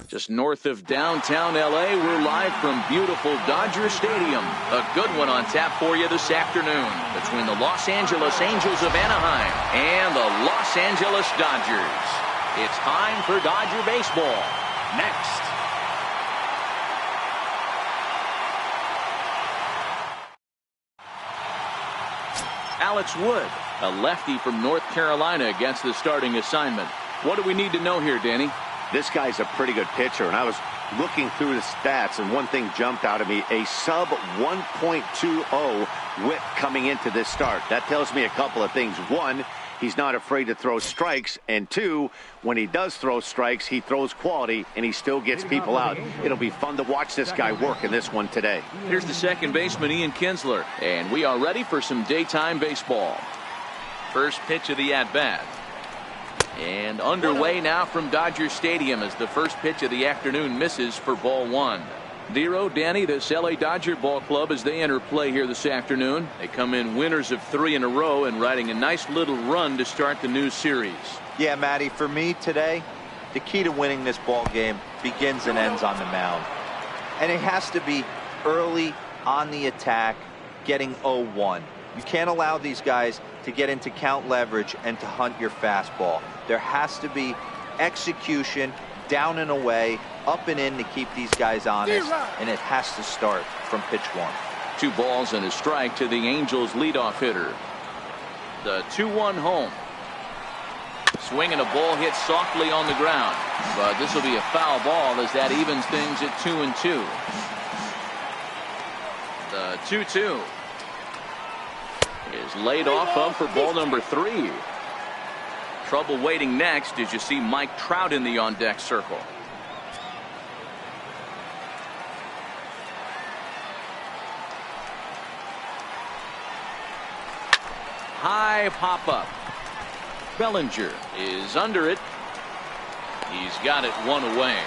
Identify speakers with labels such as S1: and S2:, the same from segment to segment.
S1: Just north of downtown L.A., we're live from beautiful Dodger Stadium. A good one on tap for you this afternoon between the Los Angeles Angels of Anaheim and the Los Angeles Dodgers. It's time for Dodger baseball. Next. Alex Wood, a lefty from North Carolina, against the starting assignment. What do we need to know here, Danny?
S2: This guy's a pretty good pitcher, and I was looking through the stats, and one thing jumped out at me: a sub 1.20 whip coming into this start. That tells me a couple of things. One, he's not afraid to throw strikes, and two, when he does throw strikes, he throws quality, and he still gets people out. It'll be fun to watch this guy work in this one today.
S1: Here's the second baseman, Ian Kinsler, and we are ready for some daytime baseball. First pitch of the at-bat. And underway now from Dodger Stadium as the first pitch of the afternoon misses for ball one. Zero, Danny, this LA Dodger ball club, as they enter play here this afternoon. They come in winners of 3 in a row and riding a nice little run to start the new series.
S3: Yeah, Matty, for me today, the key to winning this ball game begins and ends on the mound. And it has to be early on the attack, getting 0-1. You can't allow these guys to get into count leverage and to hunt your fastball. There has to be execution, down and away, up and in, to keep these guys honest, and it has to start from pitch 1.
S1: 2 balls and a strike to the Angels leadoff hitter. The 2-1 home. Swinging a ball hit softly on the ground, but this will be a foul ball as that evens things at 2-2. The 2-2 is laid off up for ball number 3. Trouble waiting next as you see Mike Trout in the on-deck circle. High pop-up. Bellinger is under it. He's got it 1 away.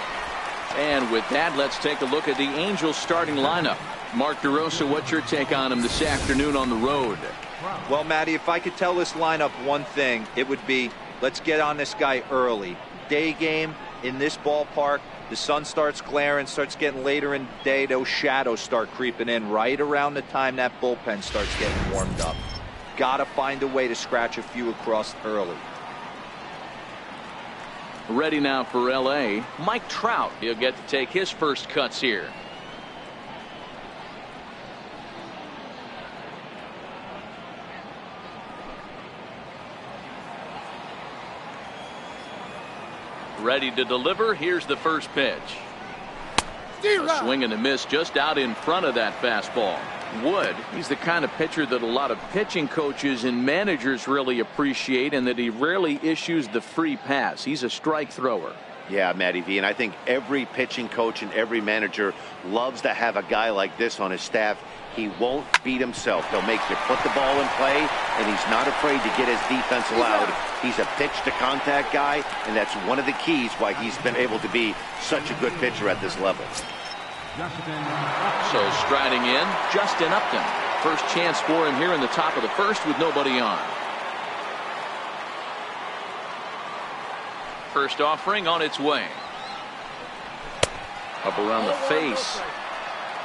S1: And with that, let's take a look at the Angels starting lineup. Mark DeRosa, what's your take on him this afternoon on the road?
S3: Well, Matty, if I could tell this lineup one thing, it would be, let's get on this guy early. Day game in this ballpark, the sun starts glaring, starts getting later in the day, those shadows start creeping in right around the time that bullpen starts getting warmed up. Gotta find a way to scratch a few across early.
S1: Ready now for LA, Mike Trout. He'll get to take his first cuts here. Ready to deliver. Here's the first pitch. A swing and a miss just out in front of that fastball. Wood, he's the kind of pitcher that a lot of pitching coaches and managers really appreciate, and that he rarely issues the free pass. He's a strike thrower.
S2: Yeah, Matty V, and I think every pitching coach and every manager loves to have a guy like this on his staff. He won't beat himself. He'll make you put the ball in play, and he's not afraid to get his defense loud. He's a pitch-to-contact guy, and that's one of the keys why he's been able to be such a good pitcher at this level.
S1: So striding in, Justin Upton. First chance for him here in the top of the first with nobody on. First offering on its way. Up around the face.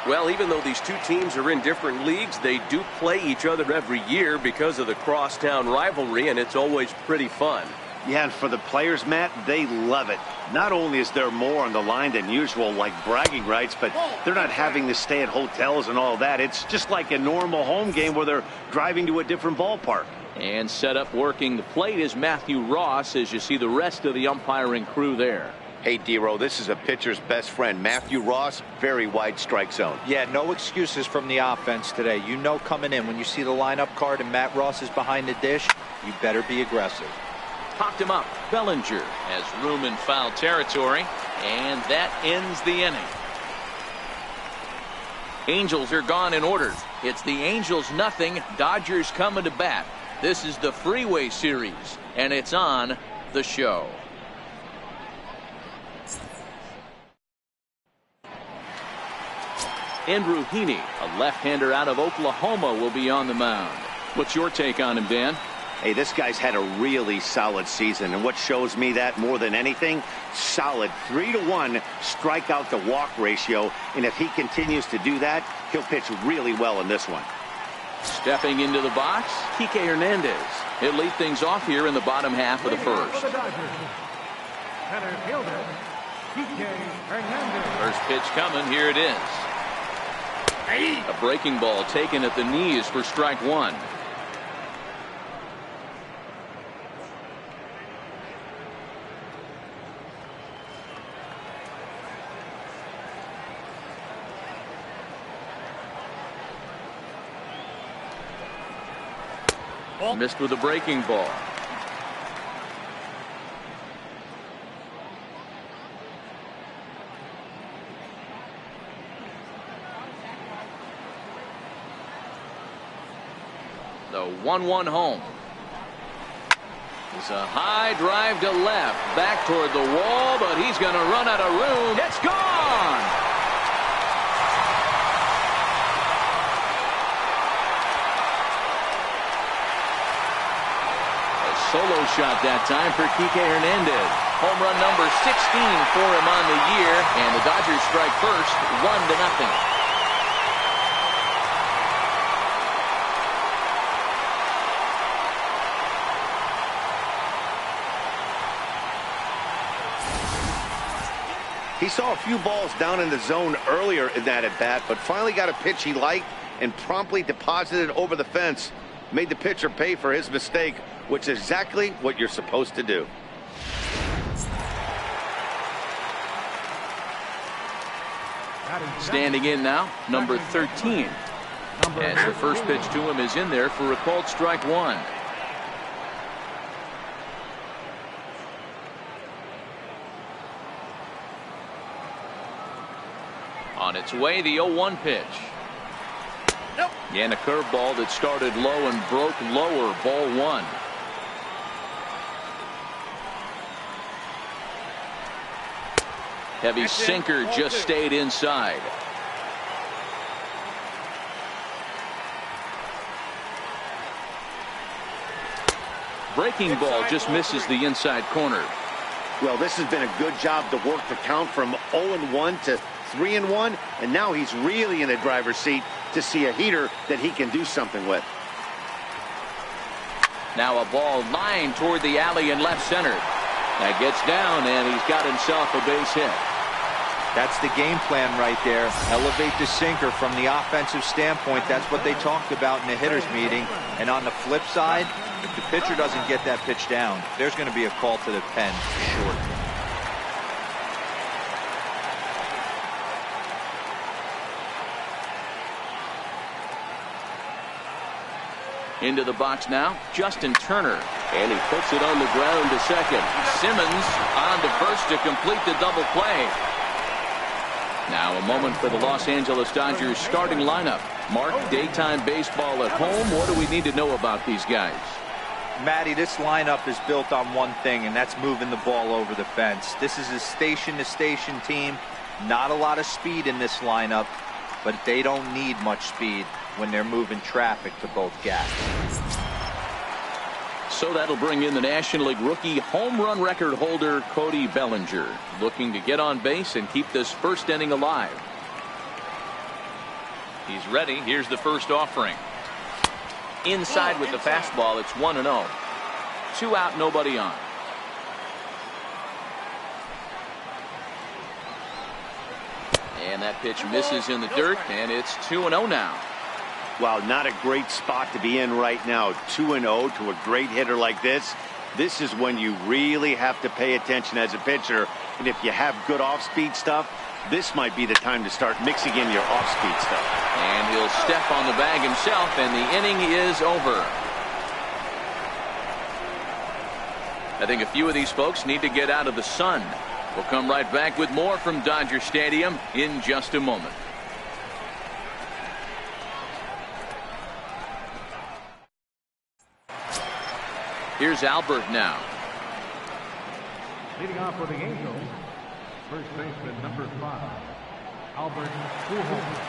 S4: Well, even though these two teams are in different leagues, they do play each other every year because of the crosstown rivalry, and it's always pretty fun.
S2: Yeah, and for the players, Matt, they love it. Not only is there more on the line than usual, like bragging rights, but they're not having to stay at hotels and all that. It's just like a normal home game where they're driving to a different ballpark.
S1: And set up working the plate is Matthew Ross, as you see the rest of the umpiring crew there.
S2: Hey, Dero, this is a pitcher's best friend, Matthew Ross. Very wide strike zone.
S3: Yeah, no excuses from the offense today. You know coming in, when you see the lineup card and Matt Ross is behind the dish, you better be aggressive.
S1: Popped him up. Bellinger has room in foul territory, and that ends the inning. Angels are gone in order. It's the Angels nothing, Dodgers coming to bat. This is the Freeway Series, and it's on the show. Andrew Heaney, a left-hander out of Oklahoma, will be on the mound. What's your take on him, Dan?
S2: Hey, this guy's had a really solid season, and what shows me that more than anything, solid 3-to-1 strikeout to walk ratio, and if he continues to do that, he'll pitch really well in this one.
S1: Stepping into the box, Kike Hernandez. He'll lead things off here in the bottom half of the first. First pitch coming, here it is. A breaking ball taken at the knees for strike one. Missed with a breaking ball. The 1-1 home. It's a high drive to left, back toward the wall, but he's going to run out of room. It's gone! Solo shot that time for Kike Hernandez. Home run number 16 for him on the year, and the Dodgers strike first, 1-0.
S2: He saw a few balls down in the zone earlier in that at-bat, but finally got a pitch he liked and promptly deposited over the fence. Made the pitcher pay for his mistake, which is exactly what you're supposed to do.
S1: Standing in now, number 13. As the first pitch to him is in there for a called strike one. On its way, the 0-1 pitch. And a curveball that started low and broke lower, ball one. Heavy sinker just stayed inside. Breaking ball just misses the inside corner.
S2: Well, this has been a good job to work the count from 0-1 to 3-1, and now he's really in the driver's seat to see a heater that he can do something with.
S1: Now a ball lined toward the alley in left center. That gets down, and he's got himself a base hit.
S3: That's the game plan right there. Elevate the sinker from the offensive standpoint. That's what they talked about in the hitters meeting. And on the flip side, if the pitcher doesn't get that pitch down, there's going to be a call to the pen for sure.
S1: Into the box now, Justin Turner. And he puts it on the ground to second. Simmons on to first to complete the double play. Now a moment for the Los Angeles Dodgers starting lineup. Mark, daytime baseball at home. What do we need to know about these guys?
S3: Matty, this lineup is built on one thing, and that's moving the ball over the fence. This is a station-to-station team. Not a lot of speed in this lineup, but they don't need much speed when they're moving traffic to both gaps.
S1: So that'll bring in the National League rookie home run record holder Cody Bellinger, looking to get on base and keep this first inning alive. He's ready. Here's the first offering. Inside with the fastball. It's 1-0. 2 out, nobody on. And that pitch misses in the dirt, and it's 2-0 now.
S2: Wow, not a great spot to be in right now. 2-0 to a great hitter like this. This is when you really have to pay attention as a pitcher. And if you have good off-speed stuff, this might be the time to start mixing in your off-speed stuff.
S1: And he'll step on the bag himself, and the inning is over. I think a few of these folks need to get out of the sun. We'll come right back with more from Dodger Stadium in just a moment. Here's Albert now.
S5: Leading off for the Angels, first baseman number 5, Albert Pujols.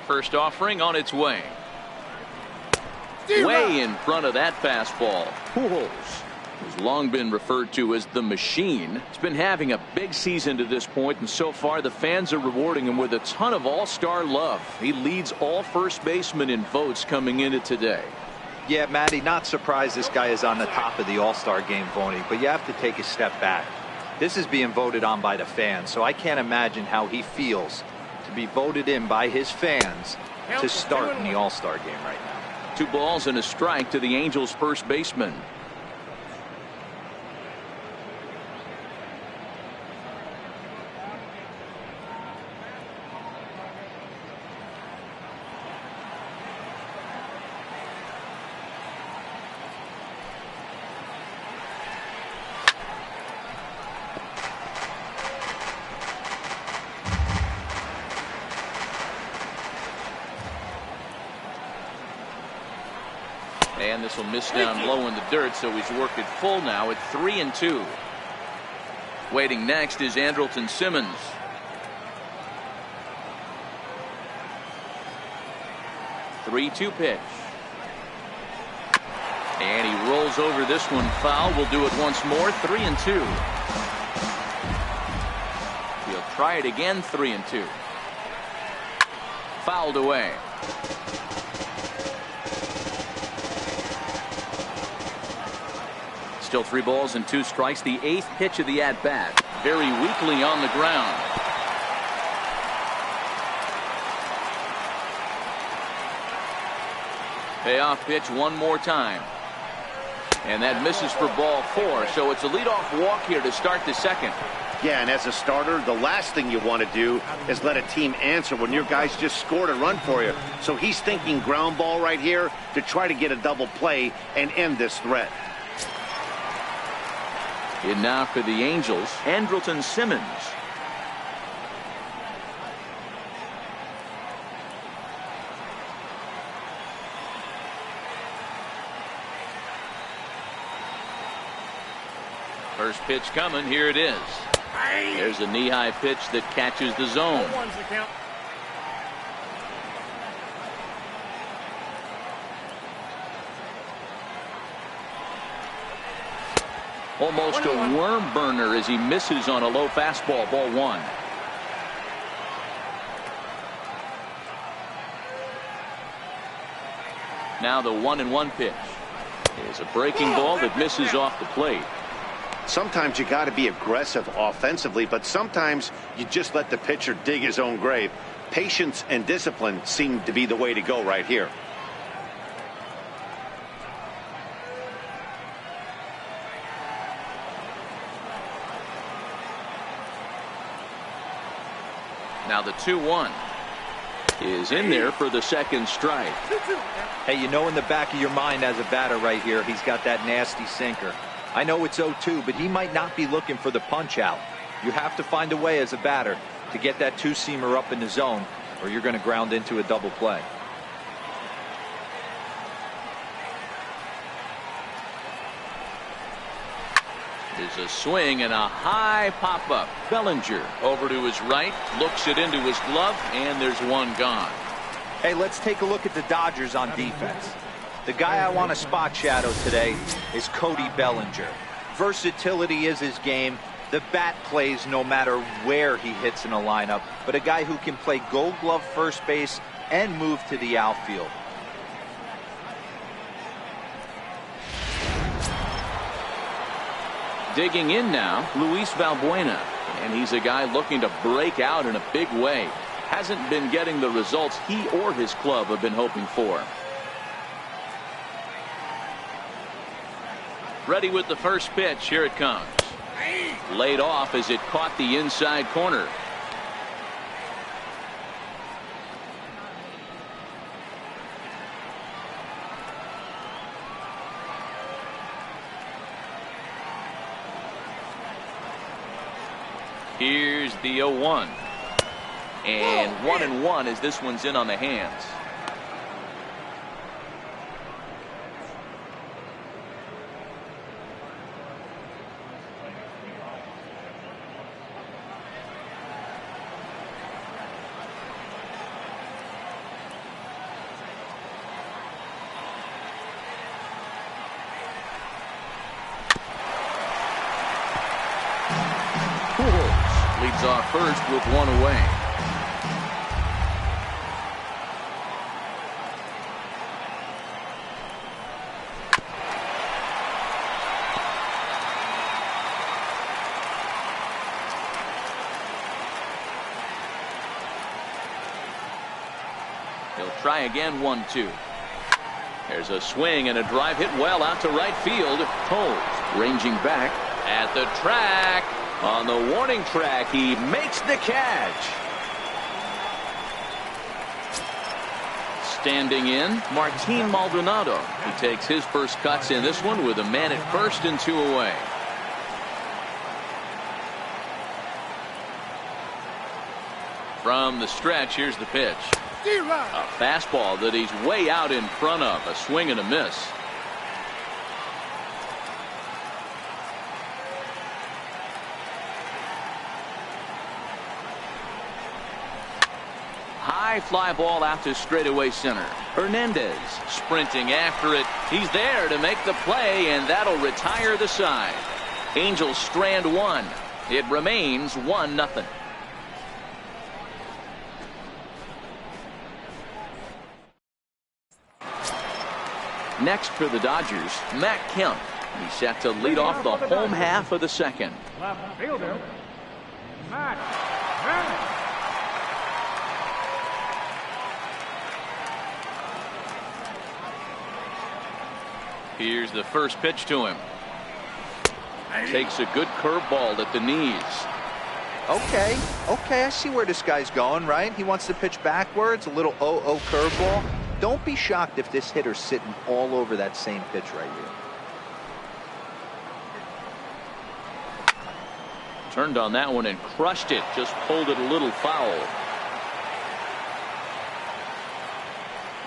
S1: First offering on its way. Way in front of that fastball. Pujols has long been referred to as the machine. He's been having a big season to this point, and so far the fans are rewarding him with a ton of all-star love. He leads all first basemen in votes coming into today.
S3: Yeah, Matty, not surprised this guy is on the top of the all-star game voting, but you have to take a step back. This is being voted on by the fans, so I can't imagine how he feels to be voted in by his fans to start in the all-star game right now.
S1: 2 balls and a strike to the Angels first baseman. And this will miss down low in the dirt, so he's worked it full now at 3-2. Waiting next is Andrelton Simmons. Three-two pitch. And he rolls over this one foul. We'll do it once more. 3-2. He'll try it again. 3-2. Fouled away. Still 3 balls and 2 strikes. The 8th pitch of the at-bat. Very weakly on the ground. Payoff pitch one more time. And that misses for ball 4. So it's a leadoff walk here to start the second.
S2: Yeah, and as a starter, the last thing you want to do is let a team answer when your guys just scored a run for you. So he's thinking ground ball right here to try to get a double play and end this threat.
S1: And now for the Angels, Andrelton Simmons. First pitch coming. Here it is. There's a knee-high pitch that catches the zone. Almost a worm burner as he misses on a low fastball. Ball 1. Now the 1-1 pitch is a breaking ball that misses off the plate.
S2: Sometimes you got to be aggressive offensively, but sometimes you just let the pitcher dig his own grave. Patience and discipline seem to be the way to go right here.
S1: Now the 2-1 is in there for the second strike.
S3: Hey, you know in the back of your mind as a batter right here, he's got that nasty sinker. I know it's 0-2, but he might not be looking for the punch out. You have to find a way as a batter to get that 2-seamer up in the zone, or you're going to ground into a double play.
S1: There's a swing and a high pop-up. Bellinger over to his right, looks it into his glove, and there's one gone.
S3: Hey, let's take a look at the Dodgers on defense. The guy I want to spot shadow today is Cody Bellinger. Versatility is his game. The bat plays no matter where he hits in a lineup, but a guy who can play Gold Glove first base and move to the outfield.
S1: Digging in now, Luis Valbuena, and he's a guy looking to break out in a big way. Hasn't been getting the results he or his club have been hoping for. Ready with the first pitch. Here it comes. Laid off as it caught the inside corner. Here's the 0-1. And 1-1 as this one's in on the hands. off first with one away. He'll try again, 1-2. There's a swing and a drive hit well out to right field. Holmes ranging back at the track. On the warning track, he makes the catch. Standing in, Martin Maldonado. He takes his first cuts in this one with a man at first and 2 away. From the stretch, here's the pitch. A fastball that he's way out in front of. A swing and a miss. High fly ball out to straightaway center. Hernandez sprinting after it. He's there to make the play, and that'll retire the side. Angels strand one. It remains 1-0. Next for the Dodgers, Matt Kemp. He's set to lead off the home half of the second.
S5: Left fielder, Matt Kemp.
S1: Here's the first pitch to him. Takes a good curveball at the knees.
S3: Okay, I see where this guy's going, right? He wants to pitch backwards, a little 0-0 curveball. Don't be shocked if this hitter's sitting all over that same pitch right here.
S1: Turned on that one and crushed it. Just pulled it a little foul.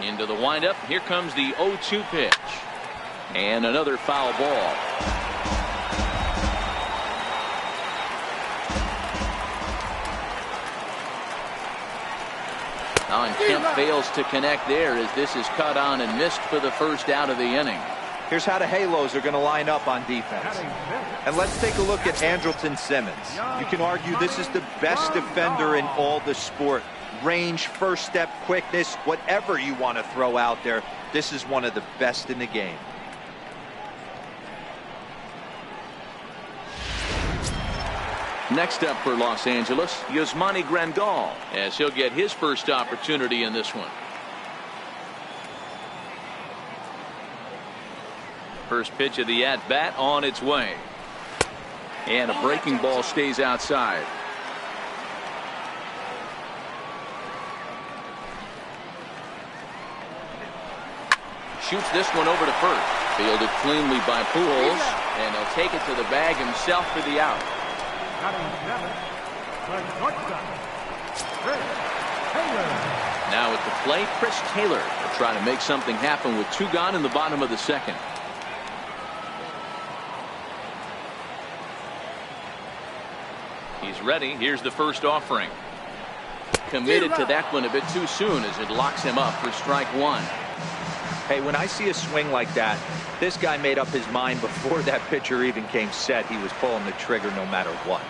S1: Into the windup. Here comes the 0-2 pitch. And another foul ball. Now, and Kemp fails to connect there as this is cut on and missed for the first out of the inning.
S3: Here's how the Halos are going to line up on defense. And let's take a look at Andrelton Simmons. You can argue this is the best defender in all the sport. Range, first step, quickness, whatever you want to throw out there. This is one of the best in the game.
S1: Next up for Los Angeles, Yasmani Grandal, as he'll get his first opportunity in this one. First pitch of the at-bat on its way. And a breaking ball stays outside. Shoots this one over to first. Fielded cleanly by Pujols, and he'll take it to the bag himself for the out. Now at the plate, Chris Taylor will try to make something happen with 2 gone in the bottom of the second. He's ready. Here's the first offering. Committed to that one a bit too soon as it locks him up for strike 1.
S3: Hey, when I see a swing like that, this guy made up his mind before that pitcher even came set. He was pulling the trigger no matter what.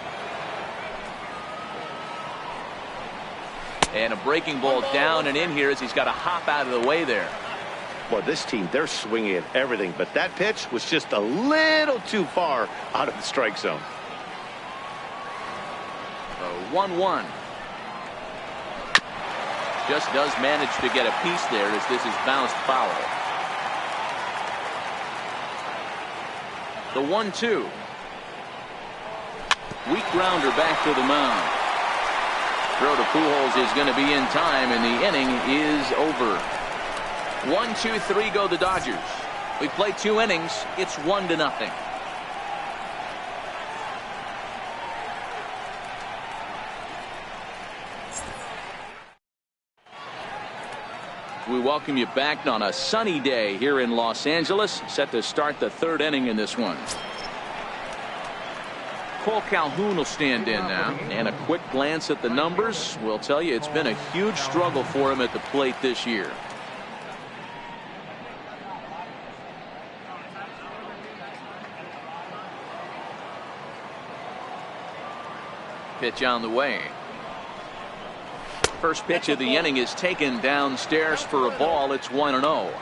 S1: And a breaking ball down and in here as he's got to hop out of the way there.
S2: Well, this team, they're swinging at everything, but that pitch was just a little too far out of the strike zone.
S1: 1-1. Just does manage to get a piece there as this is bounced foul. The 1-2. Weak grounder back to the mound. Throw to Pujols is going to be in time, and the inning is over. 1-2-3 go the Dodgers. We played 2 innings. It's 1-0. We welcome you back on a sunny day here in Los Angeles, set to start the 3rd inning in this one. Cole Calhoun will stand in now, and a quick glance at the numbers will tell you it's been a huge struggle for him at the plate this year. Pitch on the way. First pitch of the inning is taken downstairs for a ball. It's 1-0.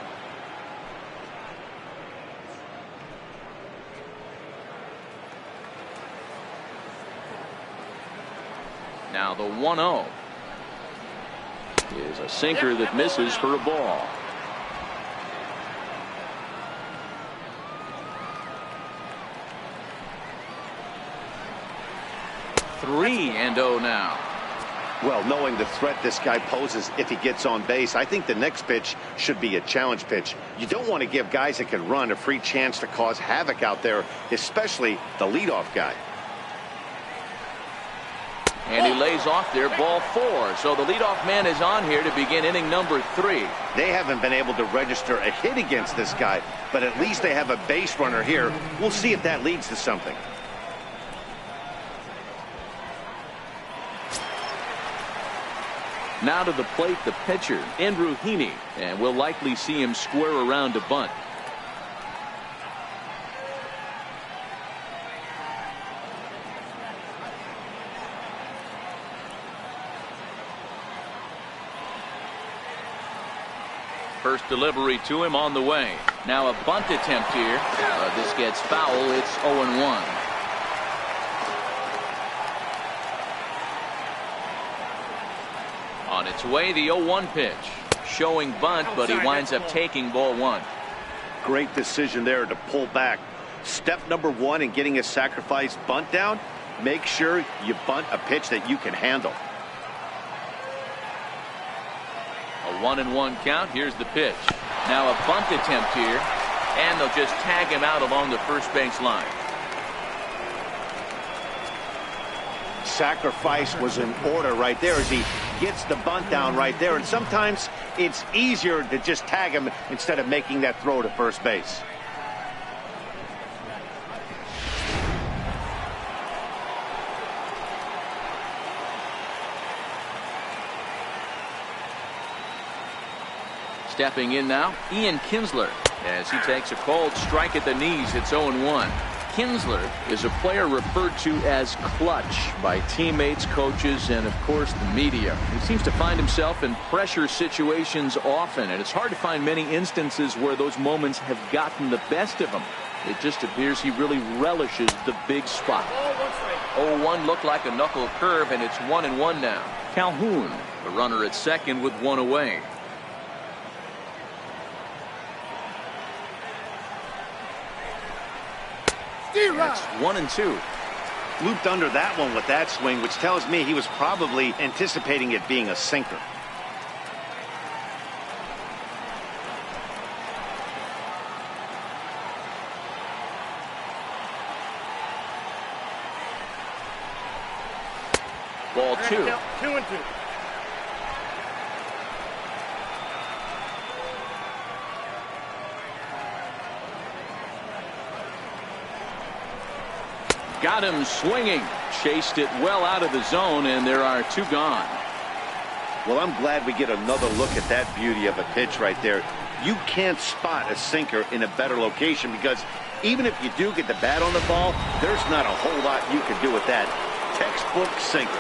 S1: Now the 1-0 is a sinker that misses for a ball. 3-0 now.
S2: Well, knowing the threat this guy poses if he gets on base, I think the next pitch should be a challenge pitch. You don't want to give guys that can run a free chance to cause havoc out there, especially the leadoff guy.
S1: And he lays off there, ball 4. So the leadoff man is on here to begin inning number 3.
S2: They haven't been able to register a hit against this guy, but at least they have a base runner here. We'll see if that leads to something.
S1: Now to the plate, the pitcher, Andrew Heaney, and we'll likely see him square around to bunt. First delivery to him on the way. Now a bunt attempt here. This gets foul. It's 0-1. On its way, the 0-1 pitch. Showing bunt, but he winds up taking ball 1.
S2: Great decision there to pull back. Step number 1 in getting a sacrifice bunt down, make sure you bunt a pitch that you can handle.
S1: A 1-1 count. Here's the pitch. Now a bunt attempt here, and they'll just tag him out along the first base line.
S2: Sacrifice was in order right there as he gets the bunt down right there, and sometimes it's easier to just tag him instead of making that throw to first base.
S1: Stepping in now, Ian Kinsler, as he takes a cold strike at the knees. It's 0-1. Kinsler is a player referred to as clutch by teammates, coaches, and of course the media. He seems to find himself in pressure situations often, and it's hard to find many instances where those moments have gotten the best of him. It just appears he really relishes the big spot. 0-1 looked like a knuckle curve, and it's 1-1 now. Calhoun, the runner at second with one away. That's 1-2.
S2: Looped under that one with that swing, which tells me he was probably anticipating it being a sinker.
S1: Ball 2.
S5: 2-2.
S1: Got him swinging. Chased it well out of the zone, and there are 2 gone.
S2: Well, I'm glad we get another look at that beauty of a pitch right there. You can't spot a sinker in a better location because even if you do get the bat on the ball, there's not a whole lot you can do with that. Textbook sinker.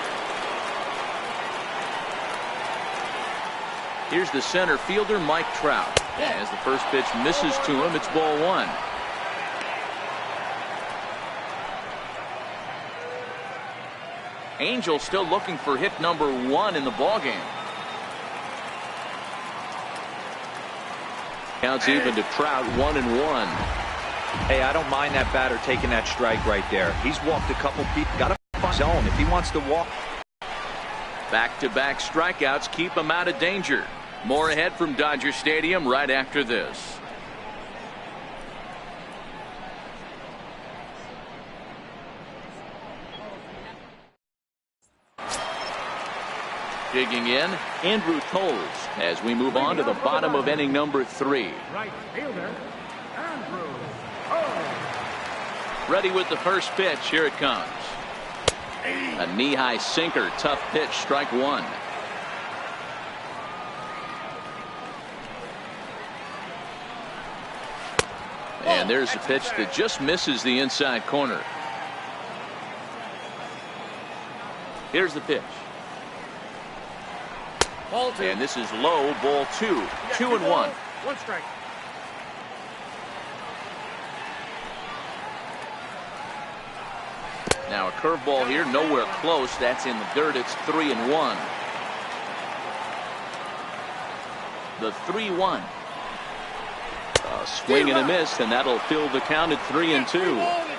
S1: Here's the center fielder, Mike Trout. As the first pitch misses to him, it's ball 1. Angel still looking for hit number 1 in the ballgame. Counts even to Trout, 1-1.
S3: Hey, I don't mind that batter taking that strike right there. He's walked a couple people. Got to find his zone if he wants to walk.
S1: Back-to-back strikeouts keep him out of danger. More ahead from Dodger Stadium right after this. Digging in, Andrew Toles, as we move on to the bottom of inning number 3.
S5: Right fielder, Andrew Toles.
S1: Ready with the first pitch. Here it comes. A knee-high sinker. Tough pitch. Strike 1. And there's a pitch that just misses the inside corner. Here's the pitch. And this is low, ball 2. 2-1.
S5: 1 strike.
S1: Now a curveball here, nowhere close. That's in the dirt. It's 3-1. The 3-1. A swing and a miss, and that'll fill the count at 3-2.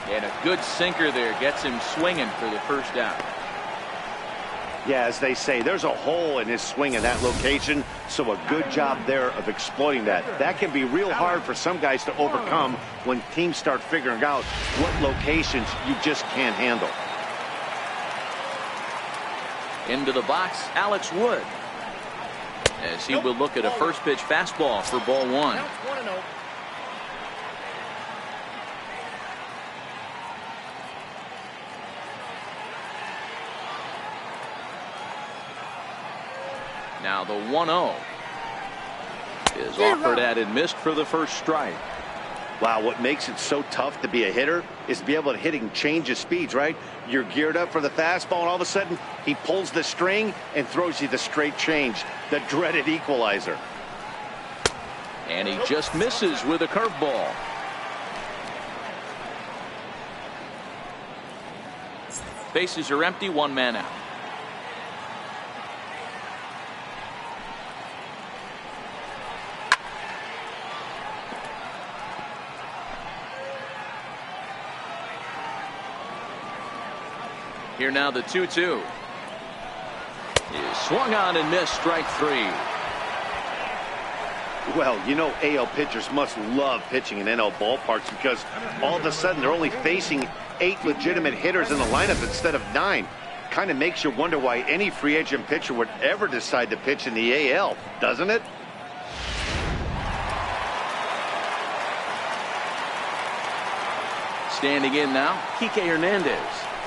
S1: And a good sinker there gets him swinging for the first out.
S2: Yeah, as they say, there's a hole in his swing in that location, so a good job there of exploiting that. That can be real hard for some guys to overcome when teams start figuring out what locations you just can't handle.
S1: Into the box, Alex Wood, as he will look at a first pitch fastball for ball 1. Now the 1-0 is offered at and missed for the first strike.
S2: Wow, what makes it so tough to be a hitter is to be able to hit and change his speeds, right? You're geared up for the fastball, and all of a sudden, he pulls the string and throws you the straight change, the dreaded equalizer.
S1: And he just misses with a curveball. Bases are empty, 1 man out. Here now the 2-2 is swung on and missed, strike 3.
S2: Well, you know, AL pitchers must love pitching in NL ballparks because all of a sudden they're only facing 8 legitimate hitters in the lineup instead of 9. Kind of makes you wonder why any free agent pitcher would ever decide to pitch in the AL, doesn't it?
S1: Standing in now, Kike Hernandez.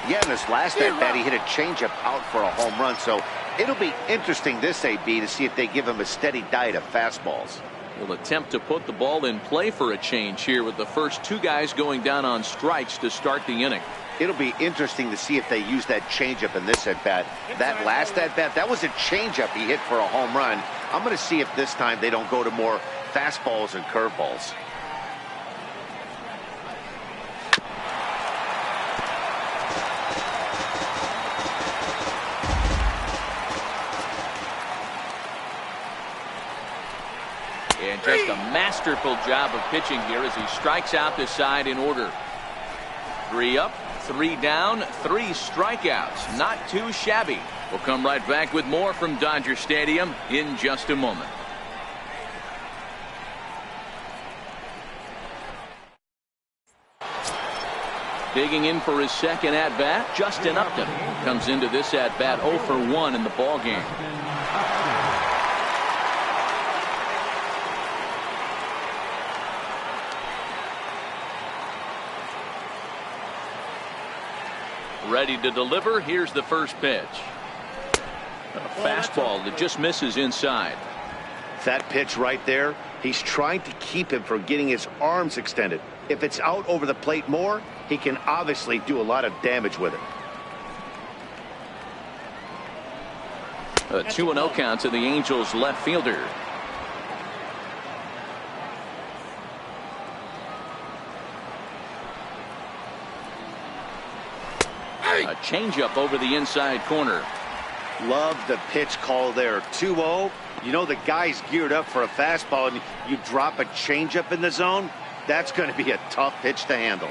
S2: Yeah, in this last at-bat, he hit a changeup out for a home run, so it'll be interesting this AB to see if they give him a steady diet of fastballs.
S1: Will attempt to put the ball in play for a change here with the first 2 guys going down on strikes to start the inning.
S2: It'll be interesting to see if they use that changeup in this at-bat. That last at-bat, that was a changeup he hit for a home run. I'm going to see if this time they don't go to more fastballs and curveballs.
S1: And just a masterful job of pitching here as he strikes out the side in order. 3 up, 3 down, 3 strikeouts. Not too shabby. We'll come right back with more from Dodger Stadium in just a moment. Digging in for his second at-bat, Justin Upton comes into this at-bat 0 for 1 in the ballgame. Ready to deliver. Here's the first pitch. A fastball that just misses inside.
S2: That pitch right there, he's trying to keep him from getting his arms extended. If it's out over the plate more, he can obviously do a lot of damage with it.
S1: A 2-0 count to the Angels left fielder. A changeup over the inside corner.
S2: Love the pitch call there. 2-0. You know the guy's geared up for a fastball, and you drop a changeup in the zone. That's going to be a tough pitch to handle.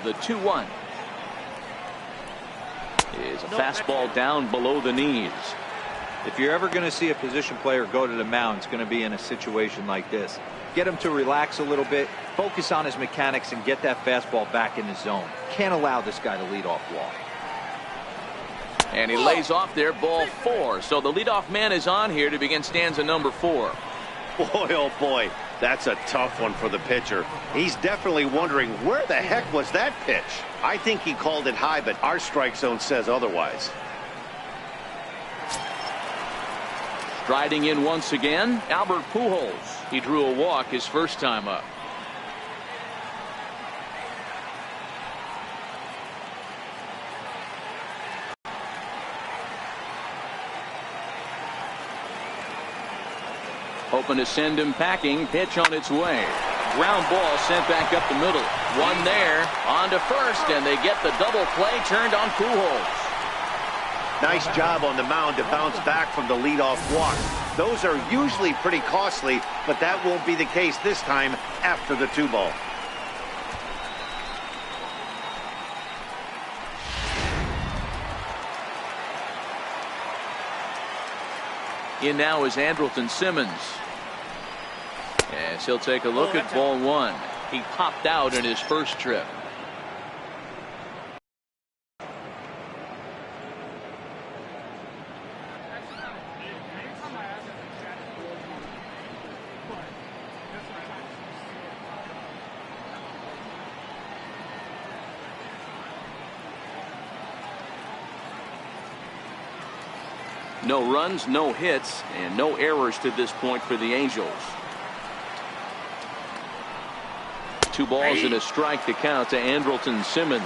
S1: The 2-1 is a fastball down below the knees.
S3: If you're ever going to see a position player go to the mound, it's going to be in a situation like this. Get him to relax a little bit, focus on his mechanics, and get that fastball back in the zone. Can't allow this guy to lead off walk.
S1: And he lays off there, ball 4. So the leadoff man is on here to begin stanza number 4.
S2: Boy, oh boy, that's a tough one for the pitcher. He's definitely wondering, where the heck was that pitch? I think he called it high, but our strike zone says otherwise.
S1: Striding in once again, Albert Pujols. He drew a walk his first time up. hoping to send him packing. Pitch on its way. Ground ball sent back up the middle. One there. On to first, and they get the double play turned on Pujols.
S2: Nice job on the mound to bounce back from the leadoff walk. Those are usually pretty costly, but that won't be the case this time after the 2-ball.
S1: In now is Andrelton Simmons. As he'll take a look at ball one. He popped out in his first trip. No runs, no hits, and no errors to this point for the Angels. 2 balls and a strike to count to Andrelton Simmons.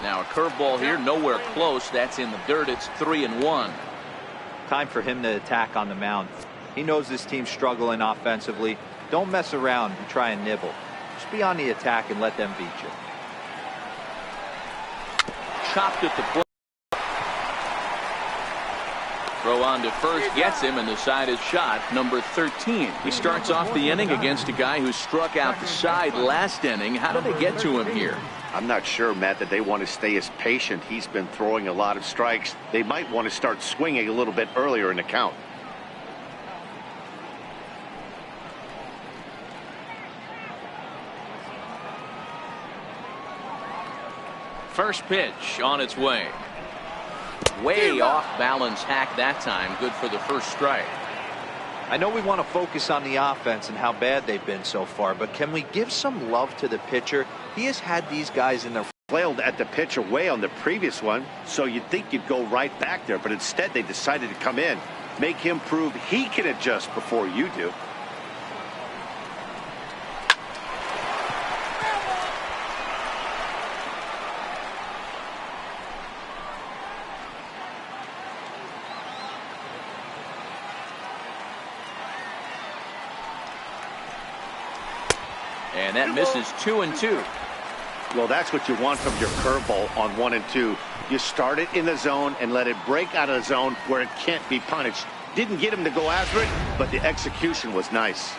S1: Now a curveball here, nowhere close. That's in the dirt. It's 3-1.
S3: Time for him to attack on the mound. He knows this team's struggling offensively. Don't mess around and try and nibble. Just be on the attack and let them beat you.
S1: Chopped at the plate. Throw on to first gets him, and the side is shot. Number 13. He starts off the inning against a guy who struck out the side last inning. How did they get to him here?
S2: I'm not sure, Matt, that they want to stay as patient. He's been throwing a lot of strikes. They might want to start swinging a little bit earlier in the count.
S1: First pitch on its way. Way off balance hack that time. Good for the first strike.
S3: I know we want to focus on the offense and how bad they've been so far, but can we give some love to the pitcher? He has had these guys in their
S2: flailed at the pitch away on the previous one, so you'd think you'd go right back there, but instead they decided to come in, make him prove he can adjust before you do.
S1: And that misses 2-2.
S2: Well, that's what you want from your curveball on 1 and 2. You start it in the zone and let it break out of the zone where it can't be punished. Didn't get him to go after it, but the execution was nice.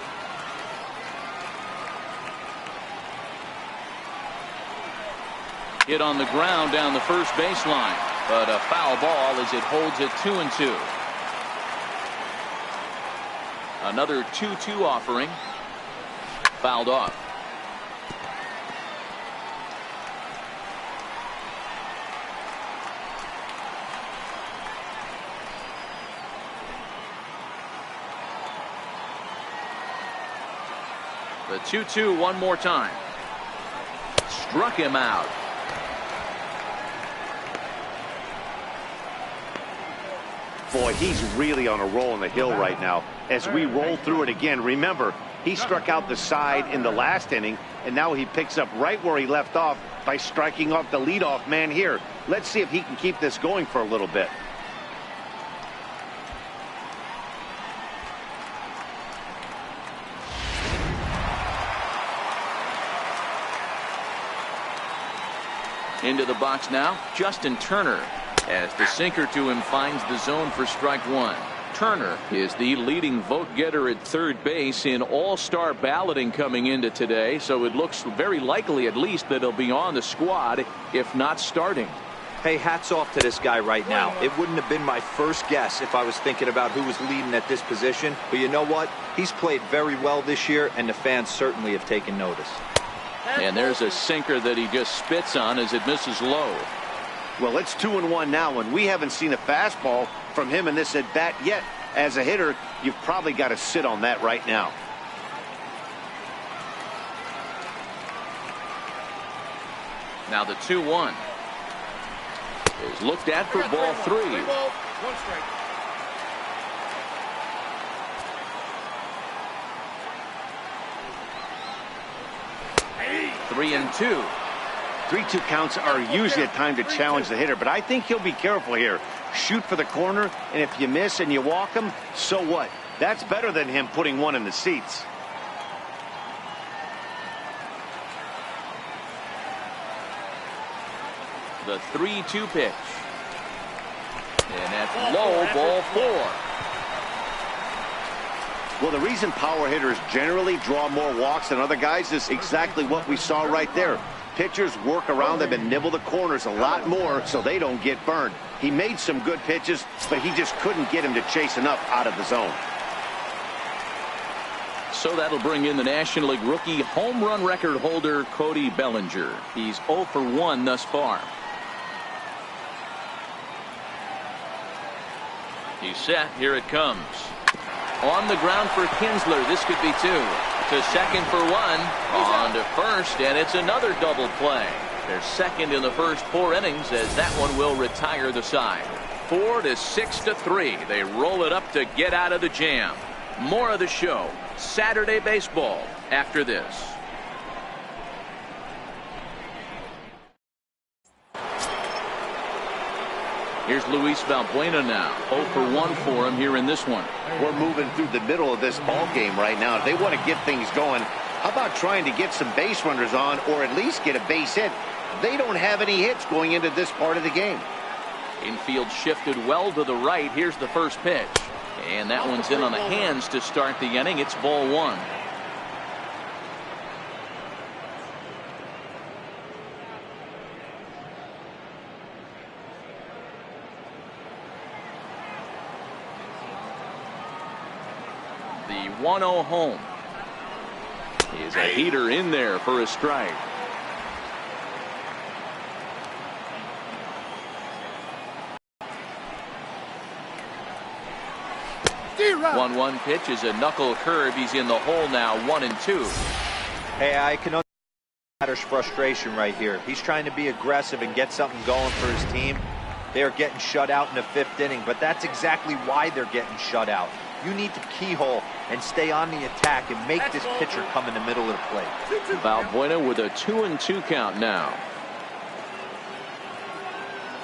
S1: Hit on the ground down the first baseline, but a foul ball as it holds it 2-2. Another 2-2 offering. Fouled off. The 2-2 one more time. Struck him out.
S2: Boy, he's really on a roll in the hill right now. As we roll through it again, remember, he struck out the side in the last inning, and now he picks up right where he left off by striking off the leadoff man here. Let's see if he can keep this going for a little bit.
S1: Into the box now, Justin Turner, as the sinker to him finds the zone for strike one. Turner is the leading vote getter at third base in all-star balloting coming into today, so it looks very likely at least that he'll be on the squad, if not starting.
S3: Hey, hats off to this guy right now. It wouldn't have been my first guess if I was thinking about who was leading at this position, but you know what? He's played very well this year, and the fans certainly have taken notice.
S1: And there's a sinker that he just spits on as it misses low.
S2: Well, it's 2-1 now, and we haven't seen a fastball from him in this at-bat yet. As a hitter, you've probably got to sit on that right now.
S1: Now the 2-1 is looked at for ball 3. 3-2.
S2: 3-2 counts are usually a time to challenge the hitter, but I think he'll be careful here. Shoot for the corner, and if you miss and you walk him, so what? That's better than him putting one in the seats.
S1: The 3-2 pitch. And that's low, ball 4.
S2: Well, the reason power hitters generally draw more walks than other guys is exactly what we saw right there. Pitchers work around them and nibble the corners a lot more so they don't get burned. He made some good pitches, but he just couldn't get him to chase enough out of the zone.
S1: So that'll bring in the National League rookie home run record holder Cody Bellinger. He's 0 for 1 thus far. He's set. Here it comes. On the ground for Kinsler. This could be 2. To second for 1. On to first, and it's another double play. They're second in the first 4 innings as that one will retire the side. 4 to 6 to 3. They roll it up to get out of the jam. More of the show. Saturday baseball after this. Here's Luis Valbuena now. 0 for 1 for him here in this one.
S2: We're moving through the middle of this ball game right now. If they want to get things going, how about trying to get some base runners on or at least get a base hit? They don't have any hits going into this part of the game.
S1: Infield shifted well to the right. Here's the first pitch. And that one's in on the hands to start the inning. It's ball 1. The 1-0 home. Is a heater in there for a strike. 1-1 pitch is a knuckle curve. He's in the hole now. 1-2.
S3: Hey, I can understand Matter's frustration right here. He's trying to be aggressive and get something going for his team. They are getting shut out in the 5th inning, but that's exactly why they're getting shut out. You need to keyhole and stay on the attack and make this pitcher come in the middle of the plate.
S1: Valbuena with a 2-2 count now.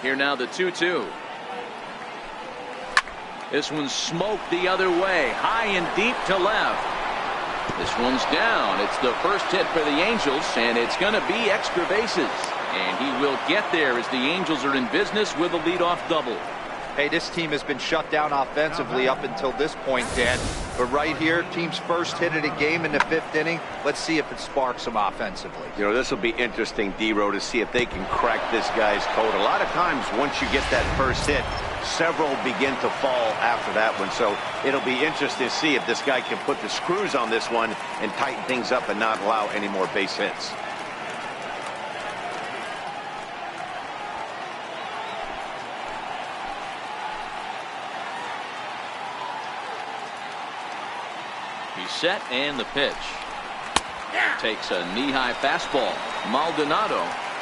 S1: Here now the 2-2. This one's smoked the other way, high and deep to left. This one's down. It's the first hit for the Angels, and it's going to be extra bases. And he will get there as the Angels are in business with a leadoff double.
S3: Hey, this team has been shut down offensively up until this point, Dan. But right here, team's first hit of the game in the 5th inning. Let's see if it sparks them offensively.
S2: You know, this will be interesting, D-Row, to see if they can crack this guy's code. A lot of times, once you get that first hit, several begin to fall after that one. So it'll be interesting to see if this guy can put the screws on this one and tighten things up and not allow any more base hits.
S1: He's set, and the pitch. Takes a knee-high fastball. Maldonado,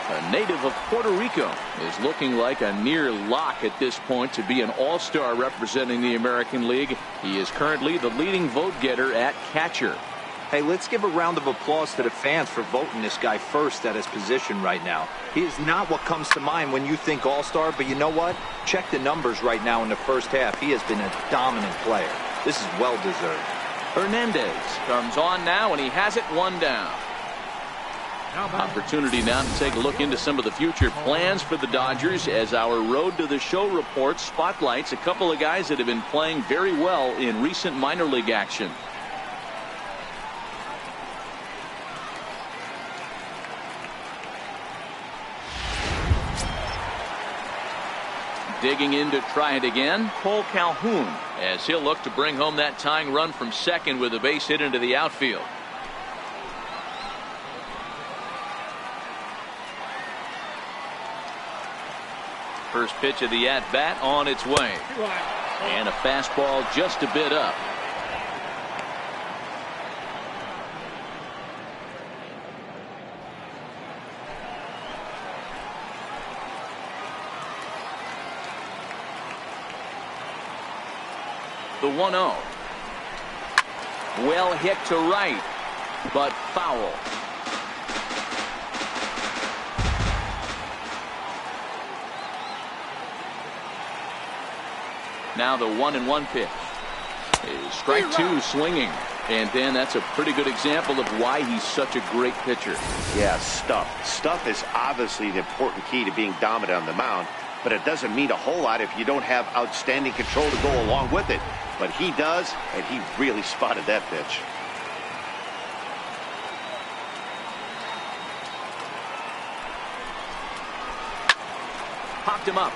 S1: a native of Puerto Rico, is looking like a near lock at this point to be an all-star representing the American League. He is currently the leading vote getter at catcher.
S3: Hey, let's give a round of applause to the fans for voting this guy first at his position right now. He is not what comes to mind when you think all-star, but you know what? Check the numbers right now in the first half. He has been a dominant player. This is well-deserved.
S1: Hernandez comes on now, and he has it 1 down. Opportunity now to take a look into some of the future plans for the Dodgers as our Road to the Show report spotlights a couple of guys that have been playing very well in recent minor league action. Digging in to try it again, Cole Calhoun, as he'll look to bring home that tying run from second with a base hit into the outfield. First pitch of the at-bat on its way. And a fastball just a bit up. The 1-0. Well hit to right, but foul. Now the 1-1 pitch. Strike two swinging. And Dan, that's a pretty good example of why he's such a great pitcher.
S2: Yeah, stuff. Stuff is obviously the important key to being dominant on the mound, but it doesn't mean a whole lot if you don't have outstanding control to go along with it. But he does, and he really spotted that pitch.
S1: Popped him up.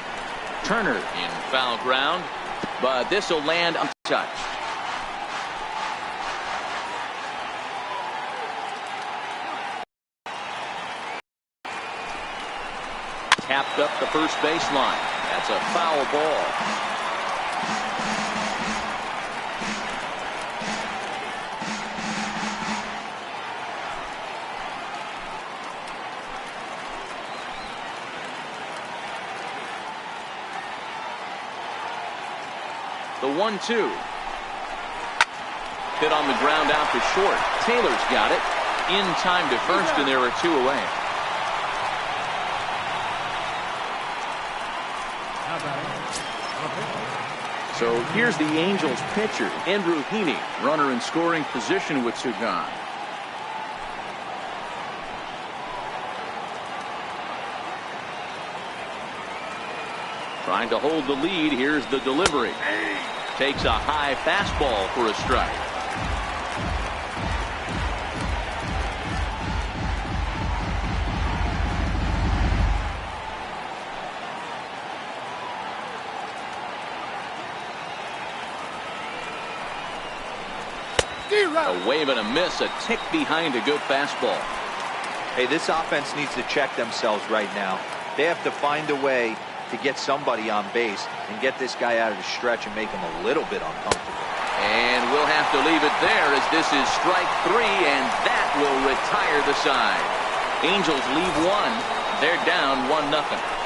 S1: Turner in foul ground, but this will land untouched. Tapped up the first baseline. That's a foul ball. The 1-2. Hit on the ground out to short. Taylor's got it. In time to first, and there are two away. So here's the Angels pitcher, Andrew Heaney, runner in scoring position with two gone. Trying to hold the lead. Here's the delivery. Takes a high fastball for a strike. A wave and a miss, a tick behind a good fastball.
S3: Hey, this offense needs to check themselves right now. They have to find a way to get somebody on base and get this guy out of the stretch and make him a little bit uncomfortable.
S1: And we'll have to leave it there as this is strike three, and that will retire the side. Angels leave one. They're down 1-0.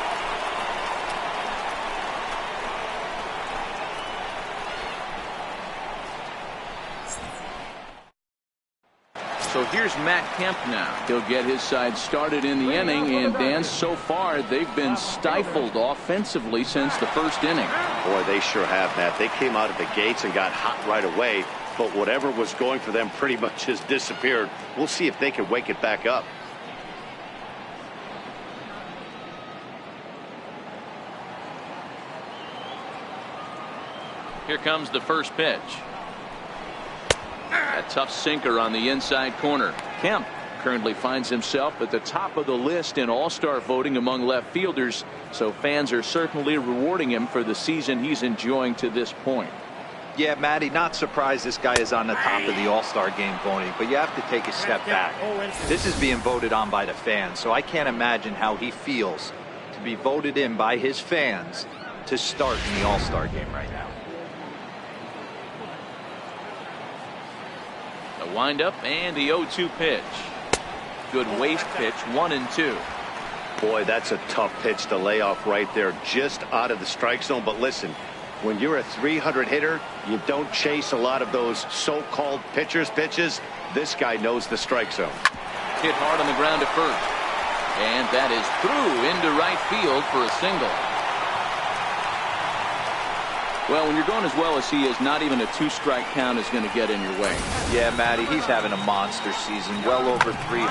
S1: So here's Matt Kemp now. He'll get his side started in the inning, and Dan, so far they've been stifled offensively since the first inning.
S2: Boy, they sure have, Matt. They came out of the gates and got hot right away, but whatever was going for them pretty much has disappeared. We'll see if they can wake it back up.
S1: Here comes the first pitch. A tough sinker on the inside corner. Kemp currently finds himself at the top of the list in all-star voting among left fielders, so fans are certainly rewarding him for the season he's enjoying to this point.
S3: Yeah, Matty, not surprised this guy is on the top of the all-star game voting, but you have to take a step back. This is being voted on by the fans, so I can't imagine how he feels to be voted in by his fans to start in the all-star game right now.
S1: The windup and the 0-2 pitch. Good waste pitch, 1-2.
S2: Boy, that's a tough pitch to lay off right there, just out of the strike zone. But listen, when you're a 300 hitter, you don't chase a lot of those so-called pitchers' pitches. This guy knows the strike zone.
S1: Hit hard on the ground to first. And that is through into right field for a single. Well, when you're going as well as he is, not even a two-strike count is going to get in your way.
S3: Yeah, Matty, he's having a monster season, well over 300.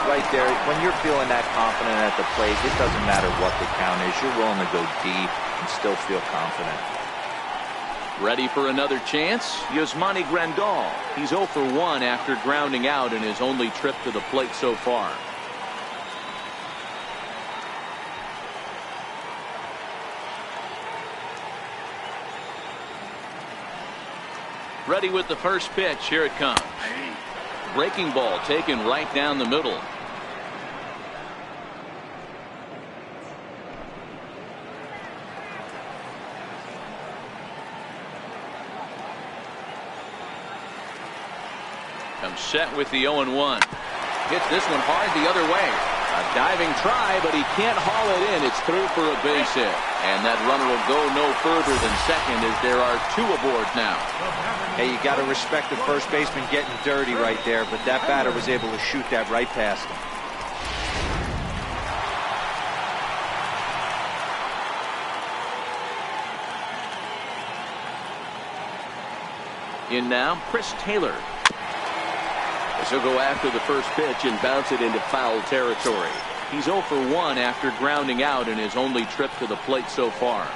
S3: Right there, when you're feeling that confident at the plate, it doesn't matter what the count is. You're willing to go deep and still feel confident.
S1: Ready for another chance? Yasmani Grandal. He's 0 for 1 after grounding out in his only trip to the plate so far. Ready with the first pitch. Here it comes. Breaking ball taken right down the middle. Comes set with the 0-1. Hits this one hard the other way. A diving try, but he can't haul it in. It's through for a base hit. And that runner will go no further than second as there are two aboard now.
S3: Hey, you got to respect the first baseman getting dirty right there, but that batter was able to shoot that right past him.
S1: In now, Chris Taylor.
S4: This will go after the first pitch and bounce it into foul territory.
S1: He's 0 for 1 after grounding out in his only trip to the plate so far.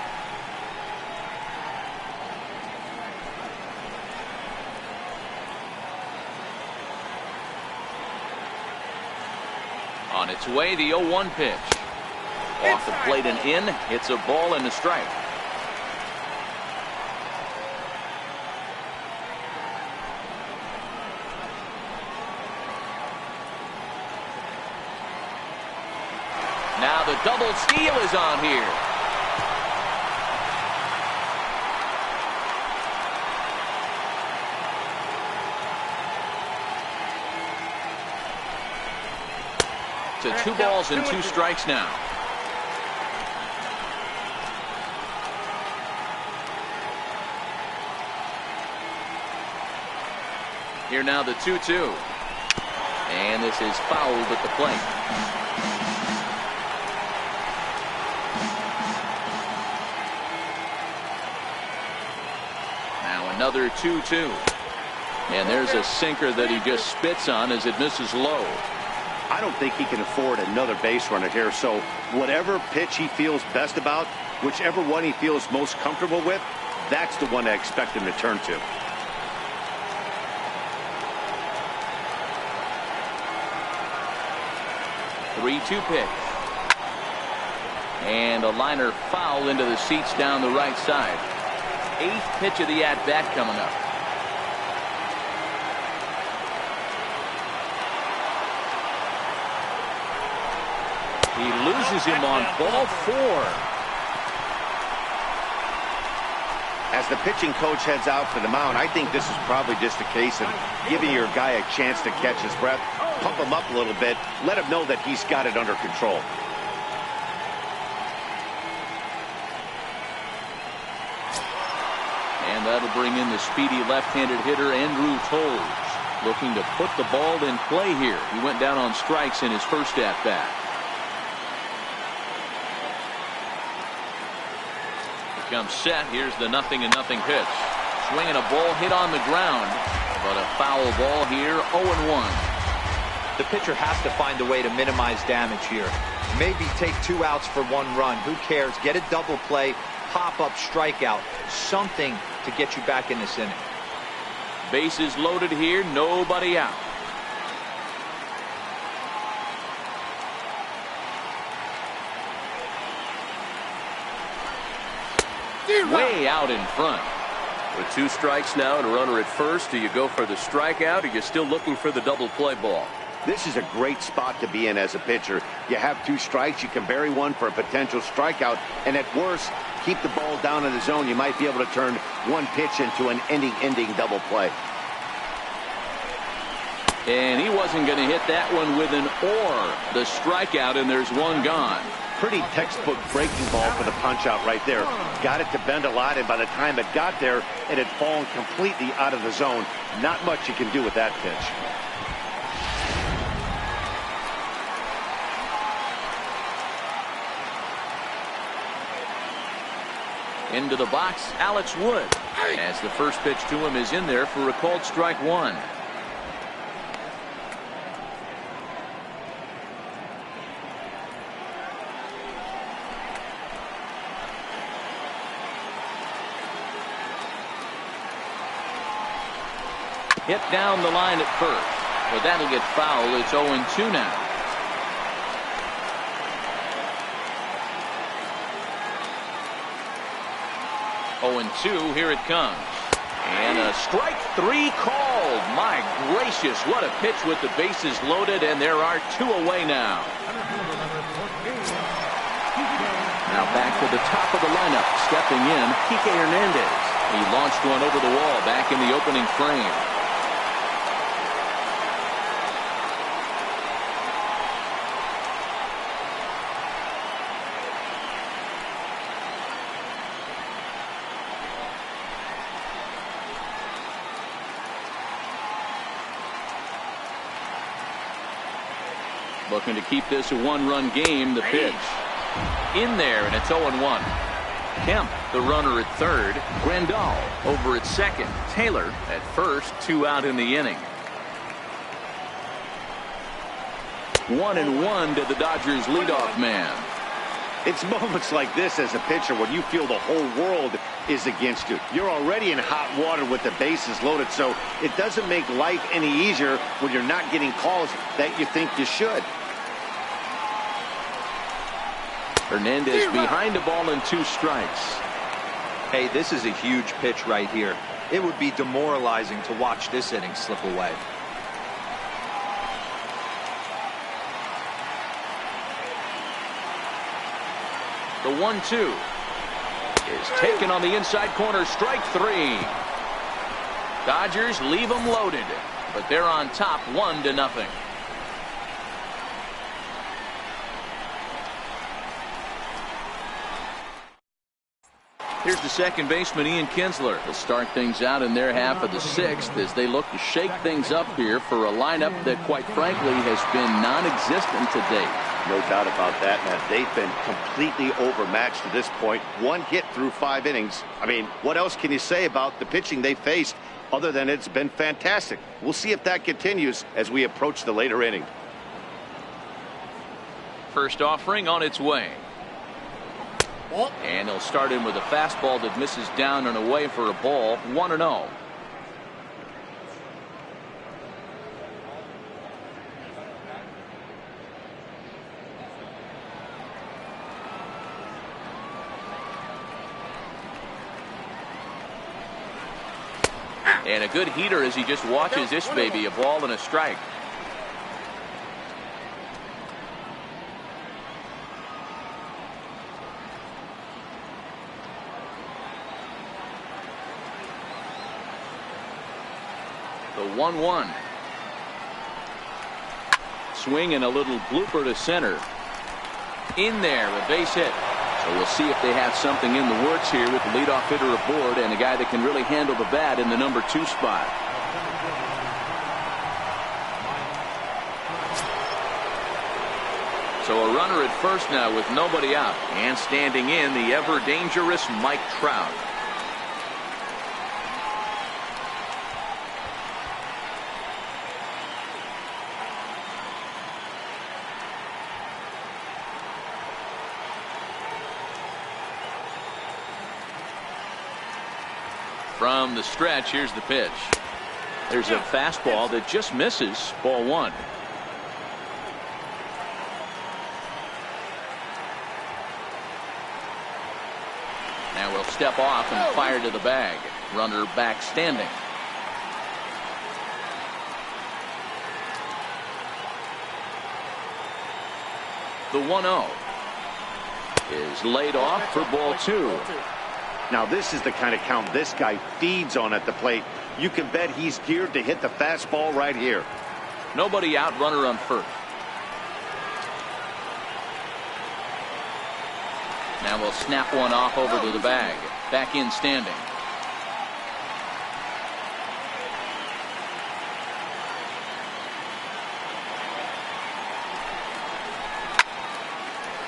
S1: On its way, the 0-1 pitch. Off the plate and in. It's a ball and a strike. Now the double steal is on here. To 2 balls and 2 strikes now. Here now the 2-2. And this is fouled at the plate. Another 2-2. And there's a sinker that he just spits on as it misses low.
S2: I don't think he can afford another base runner here, so whatever pitch he feels best about, whichever one he feels most comfortable with, that's the one I expect him to turn to.
S1: Three-two pitch. And a liner foul into the seats down the right side. 8th pitch of the at-bat coming up. He loses him on ball 4.
S2: As the pitching coach heads out for the mound, I think this is probably just a case of giving your guy a chance to catch his breath, pump him up a little bit, let him know that he's got it under control.
S1: And that'll bring in the speedy left-handed hitter Andrew Toles, looking to put the ball in play here. He went down on strikes in his first at-bat. Comes set. Here's the 0-0 pitch. Swinging a ball hit on the ground, but a foul ball here. 0-1.
S3: The pitcher has to find a way to minimize damage here. Maybe take 2 outs for 1 run. Who cares? Get a double play, pop up, strikeout, something to get you back in this inning.
S1: Bases loaded here. Nobody out. Way out in front.
S4: With 2 strikes now and a runner at first, do you go for the strikeout, or are you still looking for the double play ball?
S2: This is a great spot to be in as a pitcher. You have 2 strikes, you can bury one for a potential strikeout, and at worst, keep the ball down in the zone. You might be able to turn 1 pitch into an ending double play.
S1: And he wasn't going to hit that one with an or. The strikeout, and there's 1 gone.
S2: Pretty textbook breaking ball for the punch out right there. Got it to bend a lot, and by the time it got there, it had fallen completely out of the zone. Not much you can do with that pitch.
S1: Into the box, Alex Wood, as the first pitch to him is in there for a called strike 1. Hit down the line at first, but that'll get foul. It's 0-2 now. Here it comes. And a strike 3 called. My gracious, what a pitch with the bases loaded, and there are 2 away now. Now back to the top of the lineup. Stepping in, Kike Hernandez. He launched one over the wall back in the opening frame. Looking to keep this a 1-run game. The pitch in there, and it's 0-1. Kemp, the runner at third. Grandal over at second. Taylor at first. 2 out in the inning. 1-1 to the Dodgers leadoff man.
S2: It's moments like this as a pitcher when you feel the whole world is against you. You're already in hot water with the bases loaded, so it doesn't make life any easier when you're not getting calls that you think you should.
S1: Hernandez behind the ball and 2 strikes.
S3: Hey, this is a huge pitch right here. It would be demoralizing to watch this inning slip away.
S1: The 1-2 is taken on the inside corner. Strike 3. Dodgers leave them loaded, but they're on top 1-0. Here's the second baseman, Ian Kinsler. They'll start things out in their half of the 6th as they look to shake things up here for a lineup that, quite frankly, has been non-existent to date.
S2: No doubt about that, man. They've been completely overmatched to this point. 1 hit through 5 innings. I mean, what else can you say about the pitching they faced other than it's been fantastic? We'll see if that continues as we approach the later inning.
S1: First offering on its way. And he'll start in with a fastball that misses down and away for a ball. 1-0. And a good heater as he just watches this baby. A ball and a strike. The 1-1. Swing and a little blooper to center. In there, a base hit. So we'll see if they have something in the works here with the leadoff hitter aboard and a guy that can really handle the bat in the number 2 spot. So a runner at first now with nobody out. And standing in, the ever dangerous Mike Trout. From the stretch, here's the pitch. There's a fastball that just misses. Ball 1. Now we'll step off and fire to the bag. Runner back standing. The 1-0 is laid off for ball 2.
S2: Now this is the kind of count this guy feeds on at the plate. You can bet he's geared to hit the fastball right here.
S1: Nobody out, runner on first. Now we'll snap one off over to the bag. Back in standing.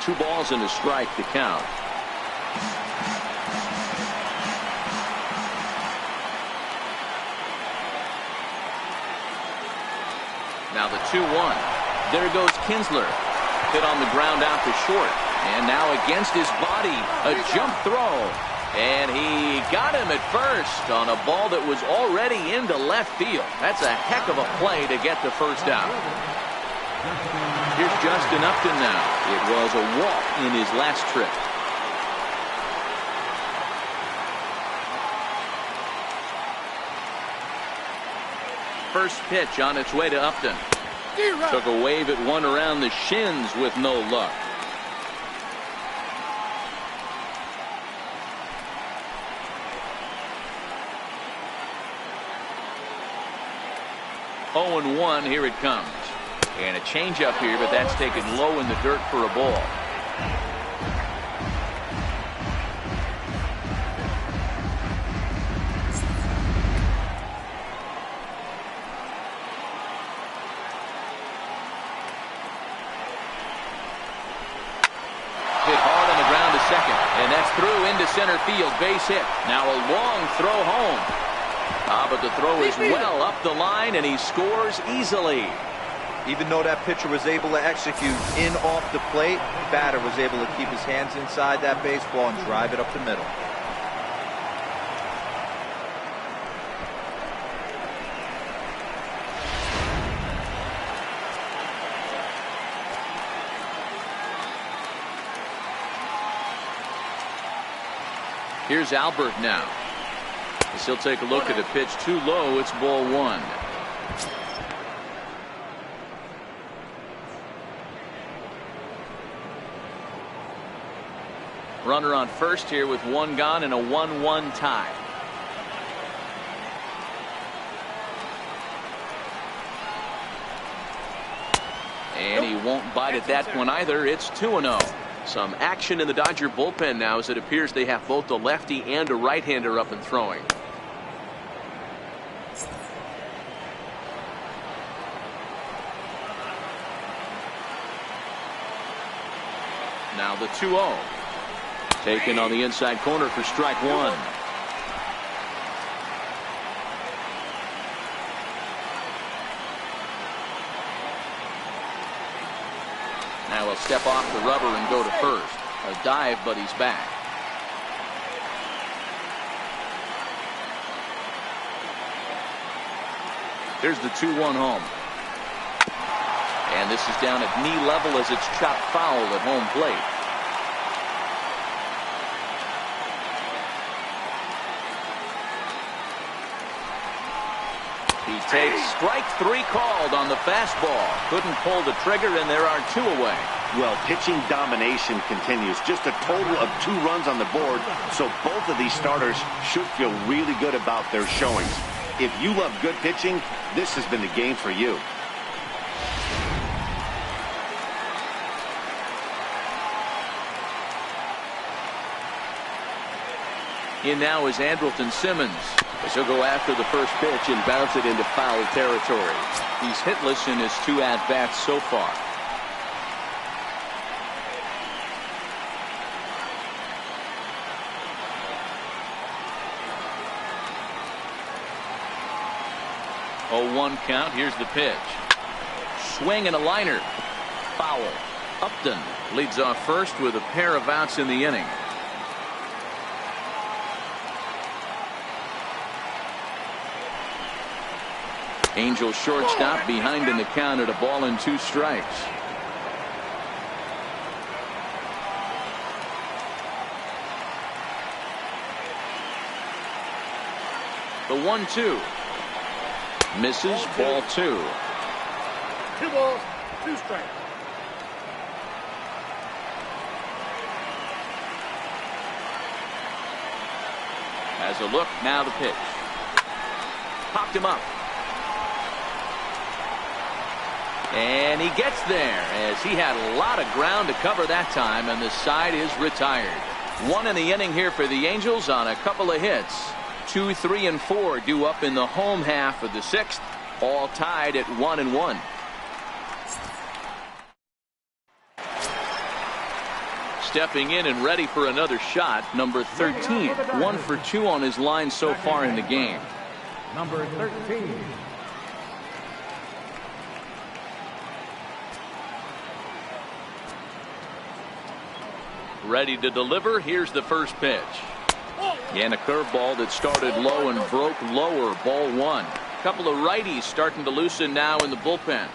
S1: Two balls and a strike to count. Now the 2-1. There goes Kinsler. Hit on the ground out to short. And now against his body, a jump throw. And he got him at first on a ball that was already into left field. That's a heck of a play to get the first out. Here's Justin Upton now. It was a walk in his last trip. First pitch on its way to Upton. Took a wave at one around the shins with no luck. Oh, 0-1, here it comes. And a changeup here, but that's taken low in the dirt for a ball. And that's through into center field. Base hit. Now a long throw home. But the throw is well up the line, and he scores easily.
S3: Even though that pitcher was able to execute in off the plate, the batter was able to keep his hands inside that baseball and drive it up the middle.
S1: Here's Albert now. As he'll take a look at a pitch too low. It's ball one. Runner on first here with one gone and a 1-1 tie. And he won't bite at that one either. It's 2-0. Some action in the Dodger bullpen now, as it appears they have both a lefty and a right-hander up and throwing. Now the 2-0. Taken on the inside corner for strike one. Now he'll step off the rubber and go to first. A dive, but he's back. Here's the 2-1 home. And this is down at knee level as it's chopped foul at home plate. He takes strike three called on the fastball. Couldn't pull the trigger, and there are two away.
S2: Well, pitching domination continues. Just a total of 2 runs on the board, so both of these starters should feel really good about their showings. If you love good pitching, this has been the game for you.
S1: In now is Andrelton Simmons, as he'll go after the first pitch and bounce it into foul territory. He's hitless in his 2 at-bats so far. Oh, 1 count. Here's the pitch. Swing and a liner. Foul. Upton leads off first with a pair of outs in the inning. Angels shortstop behind in the count at a ball and 2 strikes. The 1-2 misses. Ball 2.
S5: 2 balls, 2 strikes.
S1: Has a look. Now the pitch. Popped him up. And he gets there, as he had a lot of ground to cover that time, and the side is retired. 1 in the inning here for the Angels on a couple of hits. 2, 3, and 4 due up in the home half of the 6th, all tied at 1-1. Stepping in and ready for another shot, number 13. 1 for 2 on his line so far in the game.
S5: Number 13.
S1: Ready to deliver. Here's the first pitch. And a curveball that started low and broke lower. Ball 1. Couple of righties starting to loosen now in the bullpen.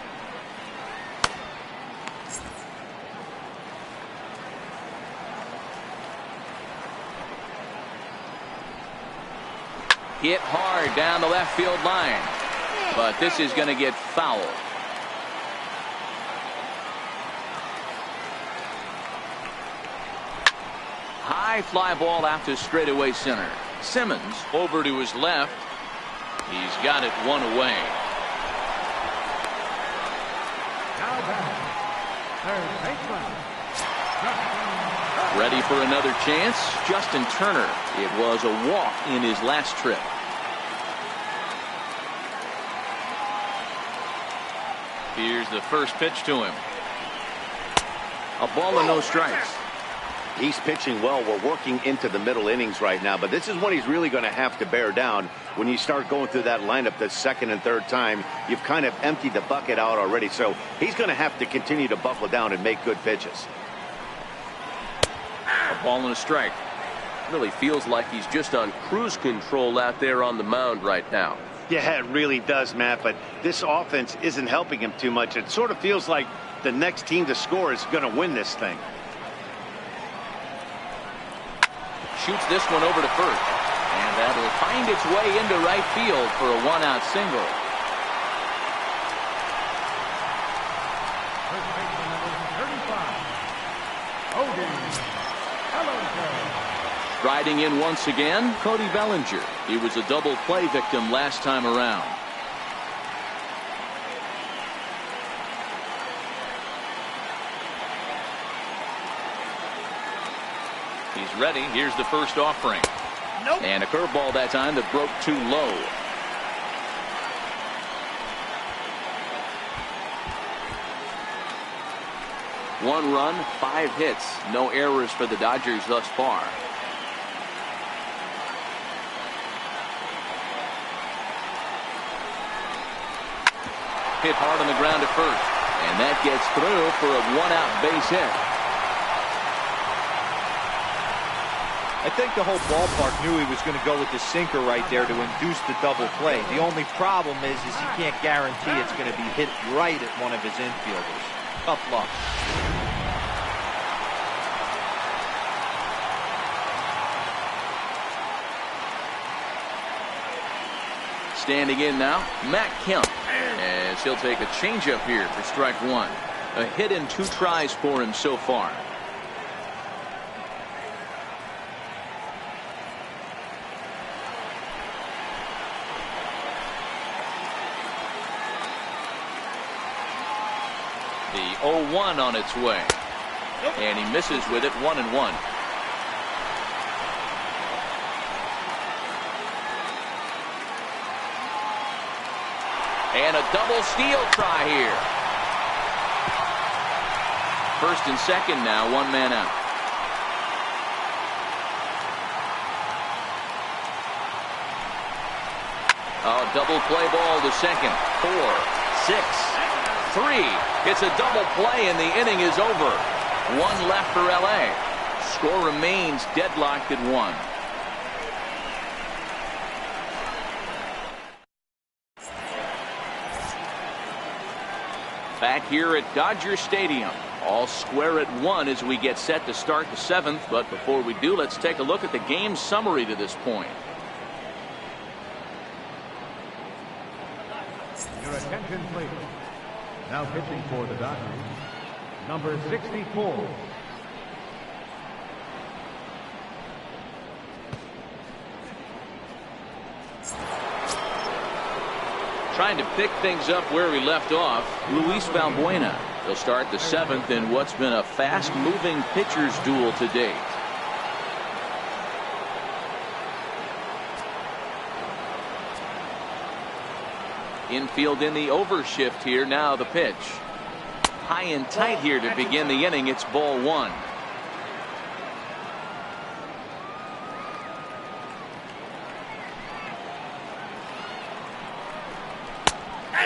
S1: Hit hard down the left field line. But this is going to get foul. High fly ball out to straightaway center. Simmons over to his left. He's got it 1 away.
S5: Now back. Third baseman.
S1: Ready for another chance. Justin Turner. It was a walk in his last trip. Here's the first pitch to him. A ball and no strikes.
S2: He's pitching well. We're working into the middle innings right now, but this is when he's really going to have to bear down. When you start going through that lineup the second and third time, you've kind of emptied the bucket out already. So he's going to have to continue to buckle down and make good pitches.
S1: A ball and a strike.
S4: Really feels like he's just on cruise control out there on the mound right now.
S2: Yeah, it really does, Matt, but this offense isn't helping him too much. It sort of feels like the next team to score is going to win this thing.
S1: Shoots this one over to first. And that'll find its way into right field for a one-out single.
S5: First baseman number 35, Odin Bellinger.
S1: Riding in once again, Cody Bellinger. He was a double play victim last time around. He's ready. Here's the first offering. Nope. And a curveball that time that broke too low. One run, 5 hits. No errors for the Dodgers thus far. Hit hard on the ground at first. And that gets through for a one-out base hit.
S3: I think the whole ballpark knew he was going to go with the sinker right there to induce the double play. The only problem is he can't guarantee it's going to be hit right at one of his infielders. Tough luck.
S1: Standing in now, Matt Kemp, as he'll take a changeup here for strike one. A hit in 2 tries for him so far. The 0-1 on its way. And he misses with it, 1-1. And a double steal try here. First and second now, 1 man out. A double play ball to second. 4, 6, 3. It's a double play and the inning is over. 1 left for LA. Score remains deadlocked at 1. Back here at Dodger Stadium, all square at 1 as we get set to start the 7th. But before we do, let's take a look at the game summary to this point.
S5: Your attention, please. Now pitching for the Dodgers, number 64.
S1: Trying to pick things up where we left off, Luis Valbuena. He'll start the 7th in what's been a fast-moving pitcher's duel to date. Infield in the overshift here. Now the pitch. High and tight here to begin the inning. It's ball 1.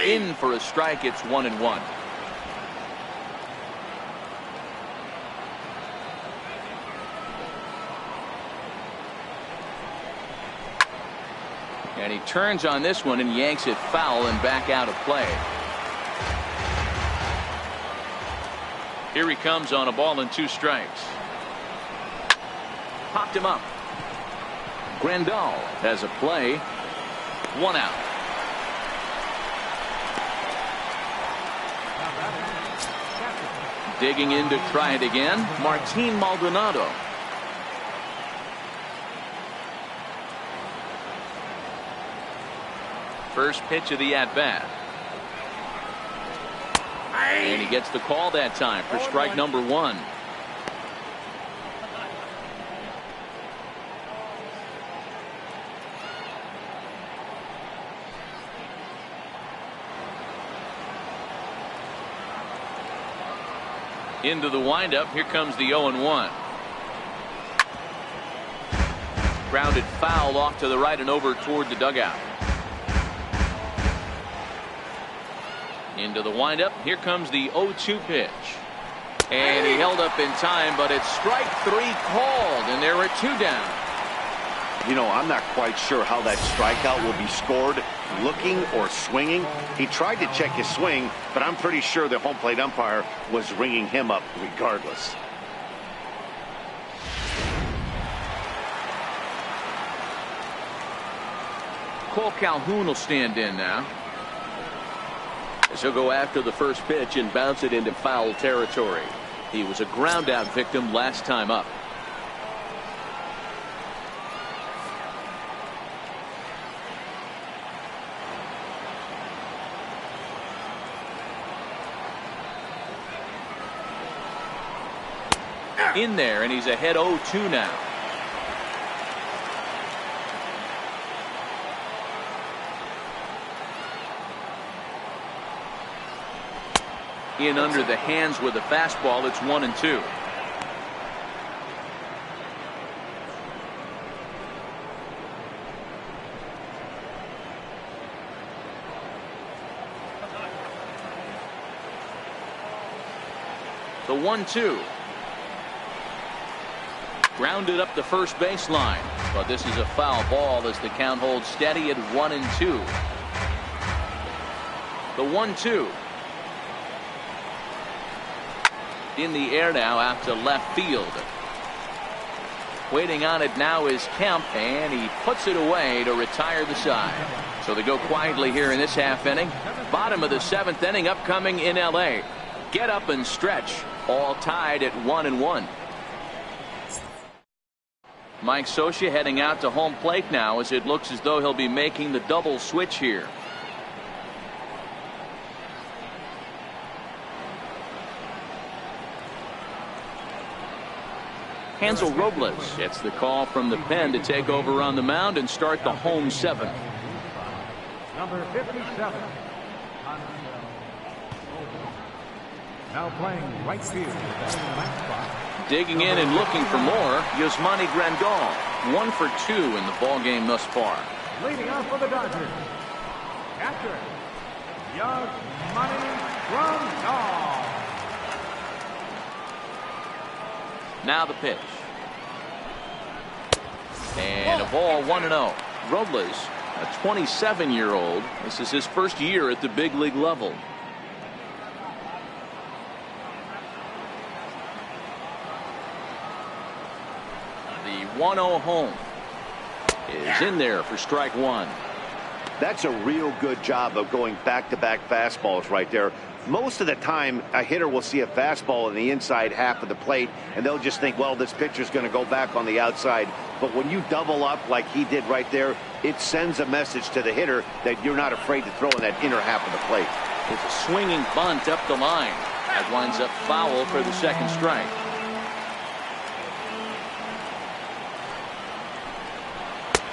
S1: In for a strike. It's 1-1. And he turns on this one and yanks it foul and back out of play. Here he comes on a ball and 2 strikes. Popped him up. Grandal has a play. 1 out. Digging in to try it again, Martin Maldonado. First pitch of the at-bat. And he gets the call that time for strike number 1. Into the windup. Here comes the 0-1. Grounded foul off to the right and over toward the dugout. Into the windup. Here comes the 0-2 pitch. And he held up in time, but it's strike 3 called, and there are 2 down.
S2: You know, I'm not quite sure how that strikeout will be scored, looking or swinging. He tried to check his swing, but I'm pretty sure the home plate umpire was ringing him up regardless.
S1: Cole Calhoun will stand in now.
S4: He'll go after the first pitch and bounce it into foul territory.
S1: He was a ground out victim last time up. In there, and he's ahead 0-2 now. In under the hands with a fastball. It's 1-2. The 1-2. Grounded up the first baseline, but this is a foul ball as the count holds steady at 1-2. The 1-2. In the air now out to left field. Waiting on it now is Kemp, and he puts it away to retire the side. So they go quietly here in this half inning. Bottom of the 7th inning upcoming in LA. Get up and stretch. All tied at 1-1. Mike Scioscia heading out to home plate now as it looks as though he'll be making the double switch here. Hansel Robles gets the call from the pen to take over on the mound and start the home 7th.
S5: Number 57. Now playing right field.
S1: Digging in and looking for more, Yasmani Grandal. 1 for 2 in the ball game thus far.
S5: Leading off for the Dodgers. Catcher, Yasmani Grandal.
S1: Now the pitch. And a ball 1-0. Robles, a 27-year-old. This is his first year at the big league level. The 1-0 home is in there for strike 1.
S2: That's a real good job of going back-to-back fastballs right there. Most of the time, a hitter will see a fastball in the inside half of the plate, and they'll just think, well, this pitcher's going to go back on the outside. But when you double up like he did right there, it sends a message to the hitter that you're not afraid to throw in that inner half of the plate.
S1: It's a swinging bunt up the line. That winds up foul for the second strike.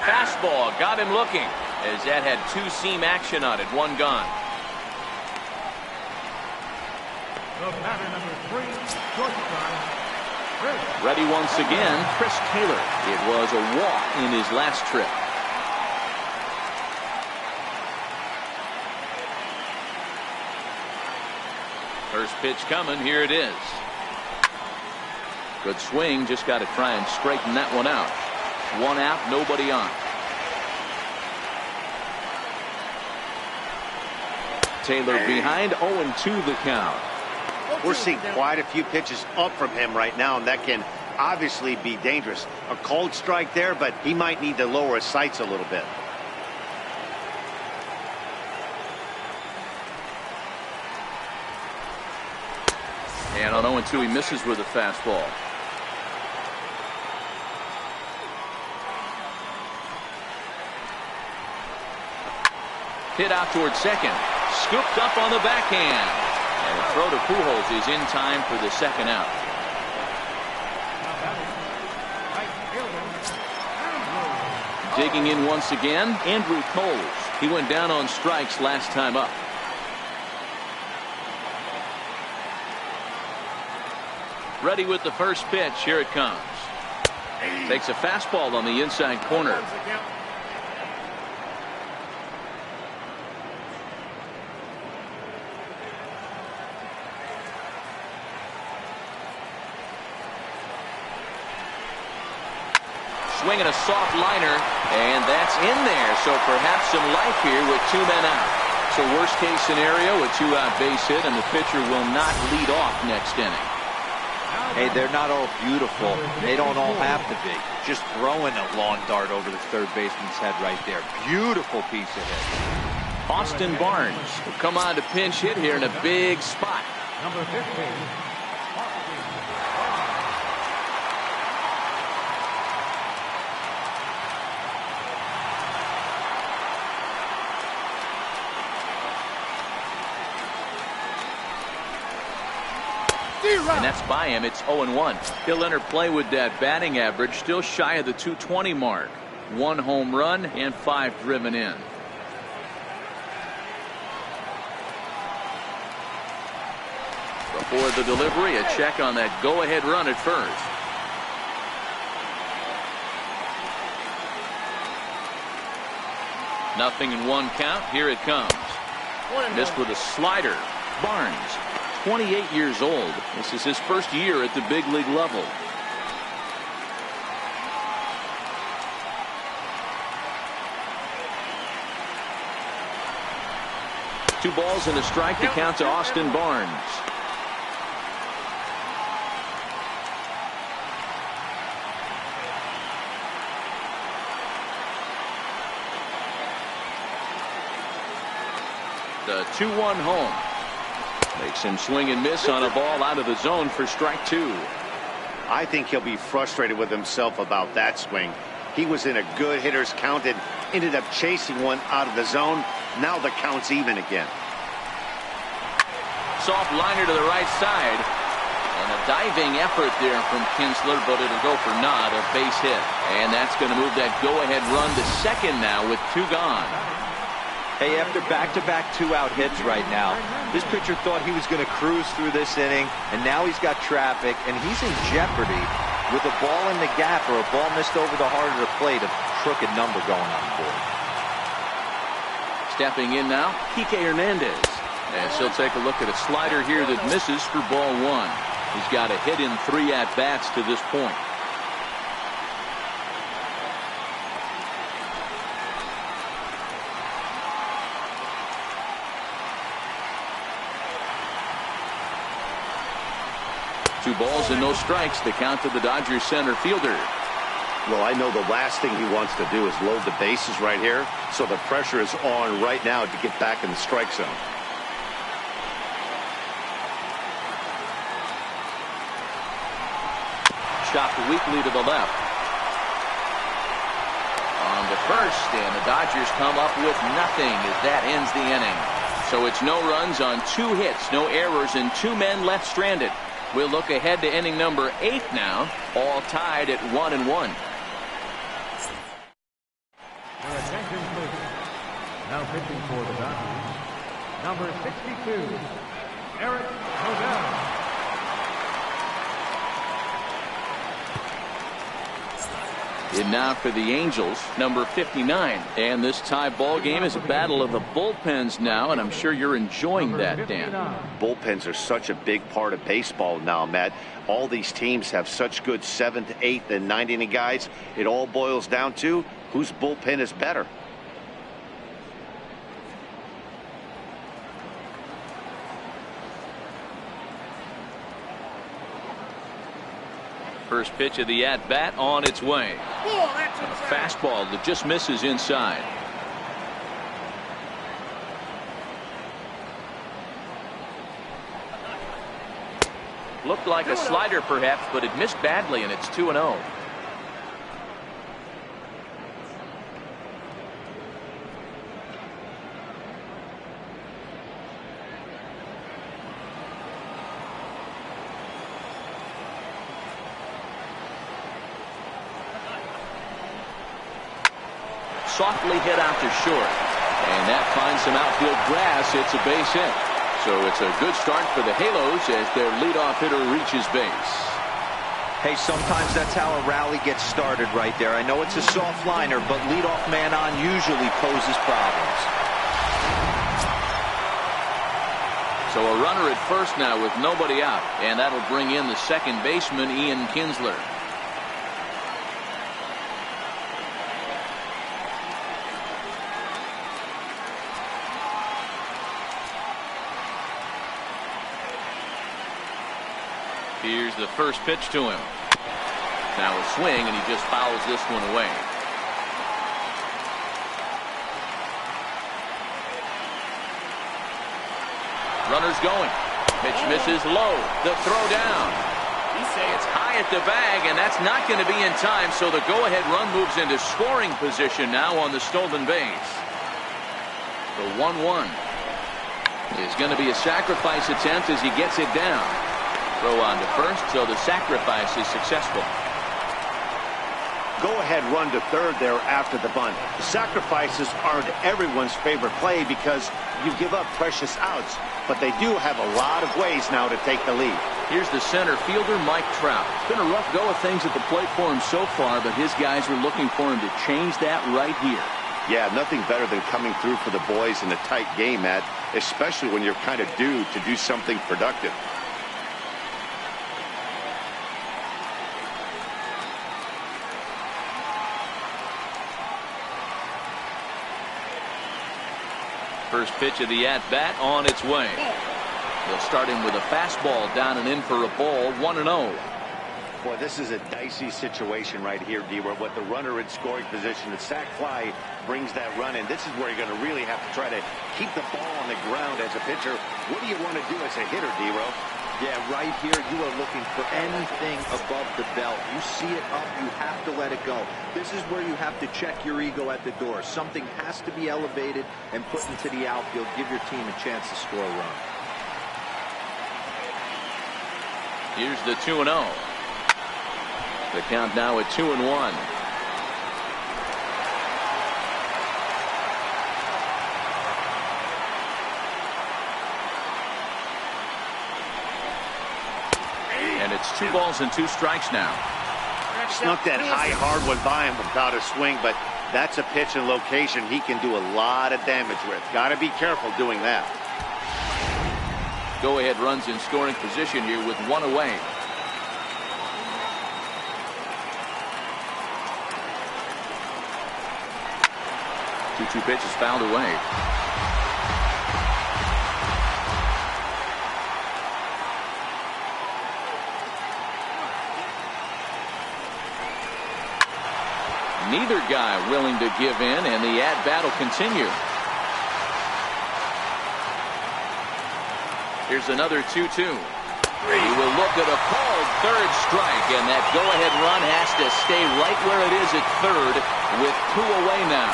S1: Fastball got him looking as that had 2-seam action on it. 1 gone.
S5: The batter, number 3, shortstop, Chris.
S1: Ready once again, Chris Taylor. It was a walk in his last trip. First pitch coming. Here it is. Good swing. Just got to try and straighten that one out. 1 out, nobody on. Taylor behind, 0-2 the count.
S2: We're seeing quite a few pitches up from him right now, and that can obviously be dangerous. A cold strike there, but he might need to lower his sights a little bit.
S1: And on 0-2 he misses with a fastball. Hit out towards second. Scooped up on the backhand. And a throw to Pujols is in time for the second out. Digging in once again, Andrew Coles. He went down on strikes last time up. Ready with the first pitch. Here it comes. Takes a fastball on the inside corner. Swinging a soft liner, and that's in there. So perhaps some life here with 2 men out. So worst case scenario, a 2-out base hit, and the pitcher will not lead off next inning.
S3: Hey, they're not all beautiful. They don't all have to be. Just throwing a lawn dart over the third baseman's head right there. Beautiful piece of hit.
S1: Austin Barnes will come on to pinch hit here in a big spot.
S5: Number 15.
S1: And that's by him. It's 0-1. He'll enter play with that batting average, still shy of the 220 mark. 1 home run and 5 driven in. Before the delivery, a check on that go-ahead run at first. Nothing in 1 count. Here it comes. Missed with a slider. Barnes, 28 years old. This is his first year at the big league level. Two balls and a strike to count to Austin Barnes. The 2-1 home. Makes him swing and miss on a ball out of the zone for strike 2.
S2: I think he'll be frustrated with himself about that swing. He was in a good hitter's count and ended up chasing one out of the zone. Now the count's even again.
S1: Soft liner to the right side. And a diving effort there from Kinsler, but it'll go for naught, a base hit. And that's going to move that go-ahead run to second now with 2 gone.
S3: Hey, after back-to-back 2-out hits right now, this pitcher thought he was going to cruise through this inning, and now he's got traffic, and he's in jeopardy with a ball in the gap or a ball missed over the heart of the plate, a crooked number going on the board.
S1: Stepping in now, Kike Hernandez. And he'll take a look at a slider here that misses for ball 1. He's got a hit in 3 at-bats to this point. Two balls and no strikes. The count to the Dodgers center fielder.
S2: Well, I know the last thing he wants to do is load the bases right here, so the pressure is on right now to get back in the strike zone.
S1: Chopped weakly to the left. On to first, and the Dodgers come up with nothing as that ends the inning. So it's no runs on 2 hits, no errors, and 2 men left stranded. We'll look ahead to inning number 8 now, all tied at 1-1.
S5: Your attention, please. Now pitching for the Dodgers, number 62, Eric Odell.
S1: And now for the Angels, number 59. And this tie ball game is a battle of the bullpens now, and I'm sure you're enjoying that, Dan.
S2: Bullpens are such a big part of baseball now, Matt. All these teams have such good 7th, 8th, and 9th inning guys. It all boils down to whose bullpen is better.
S1: First pitch of the at-bat on its way. A fastball that just misses inside. Looked like a slider perhaps, but it missed badly, and it's 2-0. Softly hit out to short, and that finds some outfield grass. It's a base hit. So it's a good start for the Halos as their leadoff hitter reaches base.
S3: Hey, sometimes that's how a rally gets started right there. I know it's a soft liner, but leadoff man on usually poses problems.
S1: So a runner at first now with nobody out, and that'll bring in the second baseman, Ian Kinsler. Here's the first pitch to him. Now a swing, and he just fouls this one away. Runner's going. Pitch misses low. The throw down. It's high at the bag, and that's not going to be in time, so the go-ahead run moves into scoring position now on the stolen base. The 1-1 is going to be a sacrifice attempt as he gets it down. Throw on to first, so the sacrifice is successful.
S2: Go-ahead run to third there after the bunt. The sacrifices aren't everyone's favorite play because you give up precious outs, but they do have a lot of ways now to take the lead.
S1: Here's the center fielder, Mike Trout. It's been a rough go of things at the plate for him so far, but his guys are looking for him to change that right here.
S2: Yeah, nothing better than coming through for the boys in a tight game, Matt, especially when you're kind of due to do something productive.
S1: First pitch of the at-bat on its way. They'll start him with a fastball down and in for a ball, 1-0.
S2: Boy, this is a dicey situation right here, D-Ware. With the runner in scoring position, the sac fly brings that run in. This is where you're going to really have to try to keep the ball on the ground as a pitcher. What do you want to do as a hitter, D-Ro?
S3: Yeah, right here you are looking for anything above the belt. You see it up, you have to let it go. This is where you have to check your ego at the door. Something has to be elevated and put into the outfield. Give your team a chance to score a run.
S1: Here's the 2-0. The count now at 2-1. And it's 2 balls and 2 strikes now.
S2: Snuck that high hard one by him without a swing, but that's a pitch and location he can do a lot of damage with. Got to be careful doing that.
S1: Go ahead runs in scoring position here with 1 away. Two pitches fouled away. Neither guy willing to give in, and the at-bat will continue. Here's another 2-2. He will look at a called third strike, and that go-ahead run has to stay right where it is at third with 2 away now.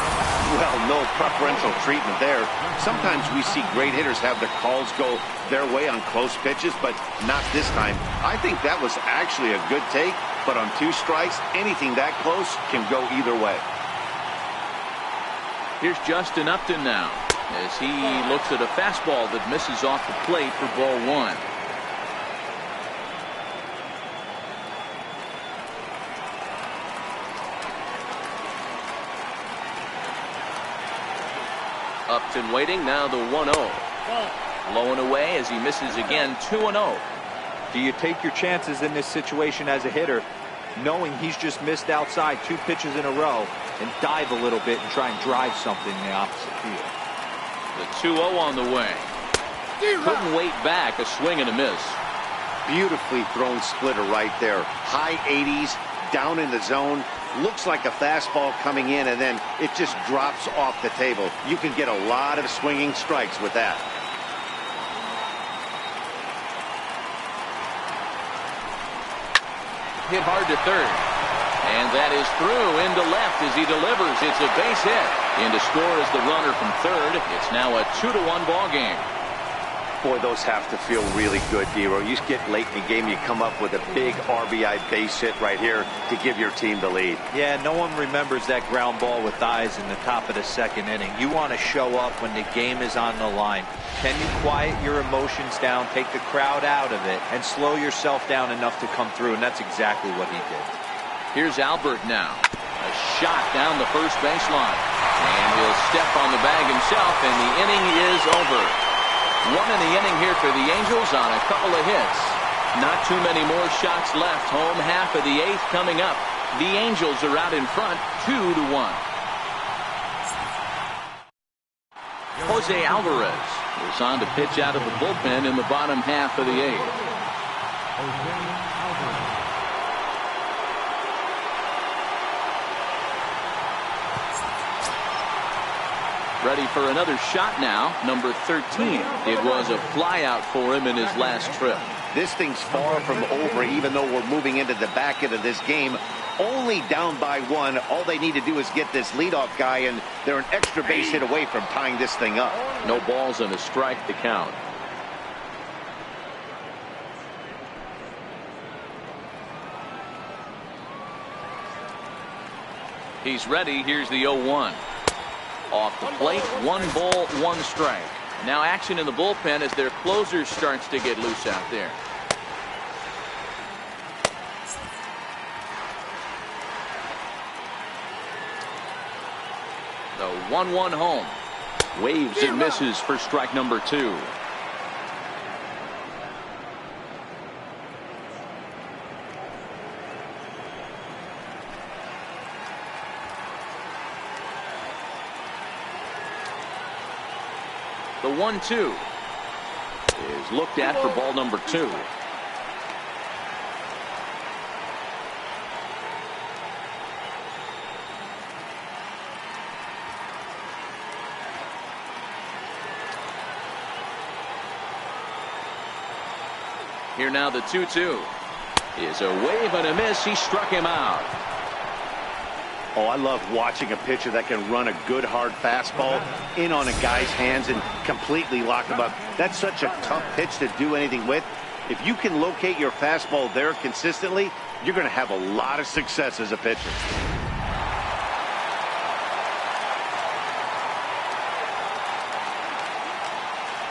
S2: Well, no preferential treatment there. Sometimes we see great hitters have their calls go their way on close pitches, but not this time. I think that was actually a good take, but on 2 strikes, anything that close can go either way.
S1: Here's Justin Upton now as he looks at a fastball that misses off the plate for ball 1. Upton waiting, now the 1-0. Low and away as he misses again, 2-0.
S3: Do you take your chances in this situation as a hitter, knowing he's just missed outside 2 pitches in a row, and dive a little bit and try and drive something in the opposite field?
S1: The 2-0 on the way. Couldn't wait back, a swing and a miss.
S2: Beautifully thrown splitter right there. High 80s, down in the zone. Looks like a fastball coming in, and then it just drops off the table. You can get a lot of swinging strikes with that.
S1: Hit hard to third. And that is through into left as he delivers. It's a base hit. In to score is the runner from third. It's now a 2-1 ball game.
S2: Boy, those have to feel really good, Dero. You get late in the game, you come up with a big RBI base hit right here to give your team the lead.
S3: Yeah, no one remembers that ground ball with eyes in the top of the second inning. You want to show up when the game is on the line. Can you quiet your emotions down, take the crowd out of it, and slow yourself down enough to come through? And that's exactly what he did.
S1: Here's Albert now. A shot down the first baseline. And he'll step on the bag himself, and the inning is over. One in the inning here for the Angels on a couple of hits. Not too many more shots left. Home half of the eighth coming up. The Angels are out in front 2-1. Jose Alvarez is on to pitch out of the bullpen in the bottom half of the eighth. Ready for another shot now, number 13. It was a flyout for him in his last trip.
S2: This thing's far from over, even though we're moving into the back end of this game. Only down by one. All they need to do is get this leadoff guy, and they're an extra base hit away from tying this thing up.
S1: No balls and a strike to count. He's ready. Here's the 0-1. Off the plate, 1 ball, 1 strike. Now action in the bullpen as their closer starts to get loose out there. The 1-1 home. Waves and misses for strike number 2. The 1-2 is looked at for ball number 2. Here now the 2-2 is a wave and a miss. He struck him out.
S2: Oh, I love watching a pitcher that can run a good hard fastball in on a guy's hands and completely lock him up. That's such a tough pitch to do anything with. If you can locate your fastball there consistently, you're going to have a lot of success as a pitcher.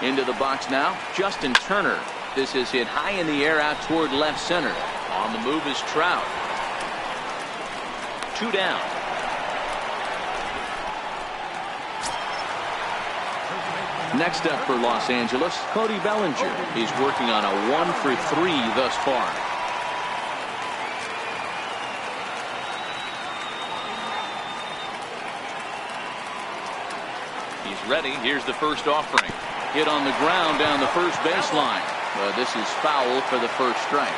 S1: Into the box now, Justin Turner. This is hit high in the air out toward left center. On the move is Trout. 2 down. Next up for Los Angeles, Cody Bellinger. He's working on a 1-for-3 thus far. He's ready. Here's the first offering. Hit on the ground down the first baseline. But this is foul for the first strike.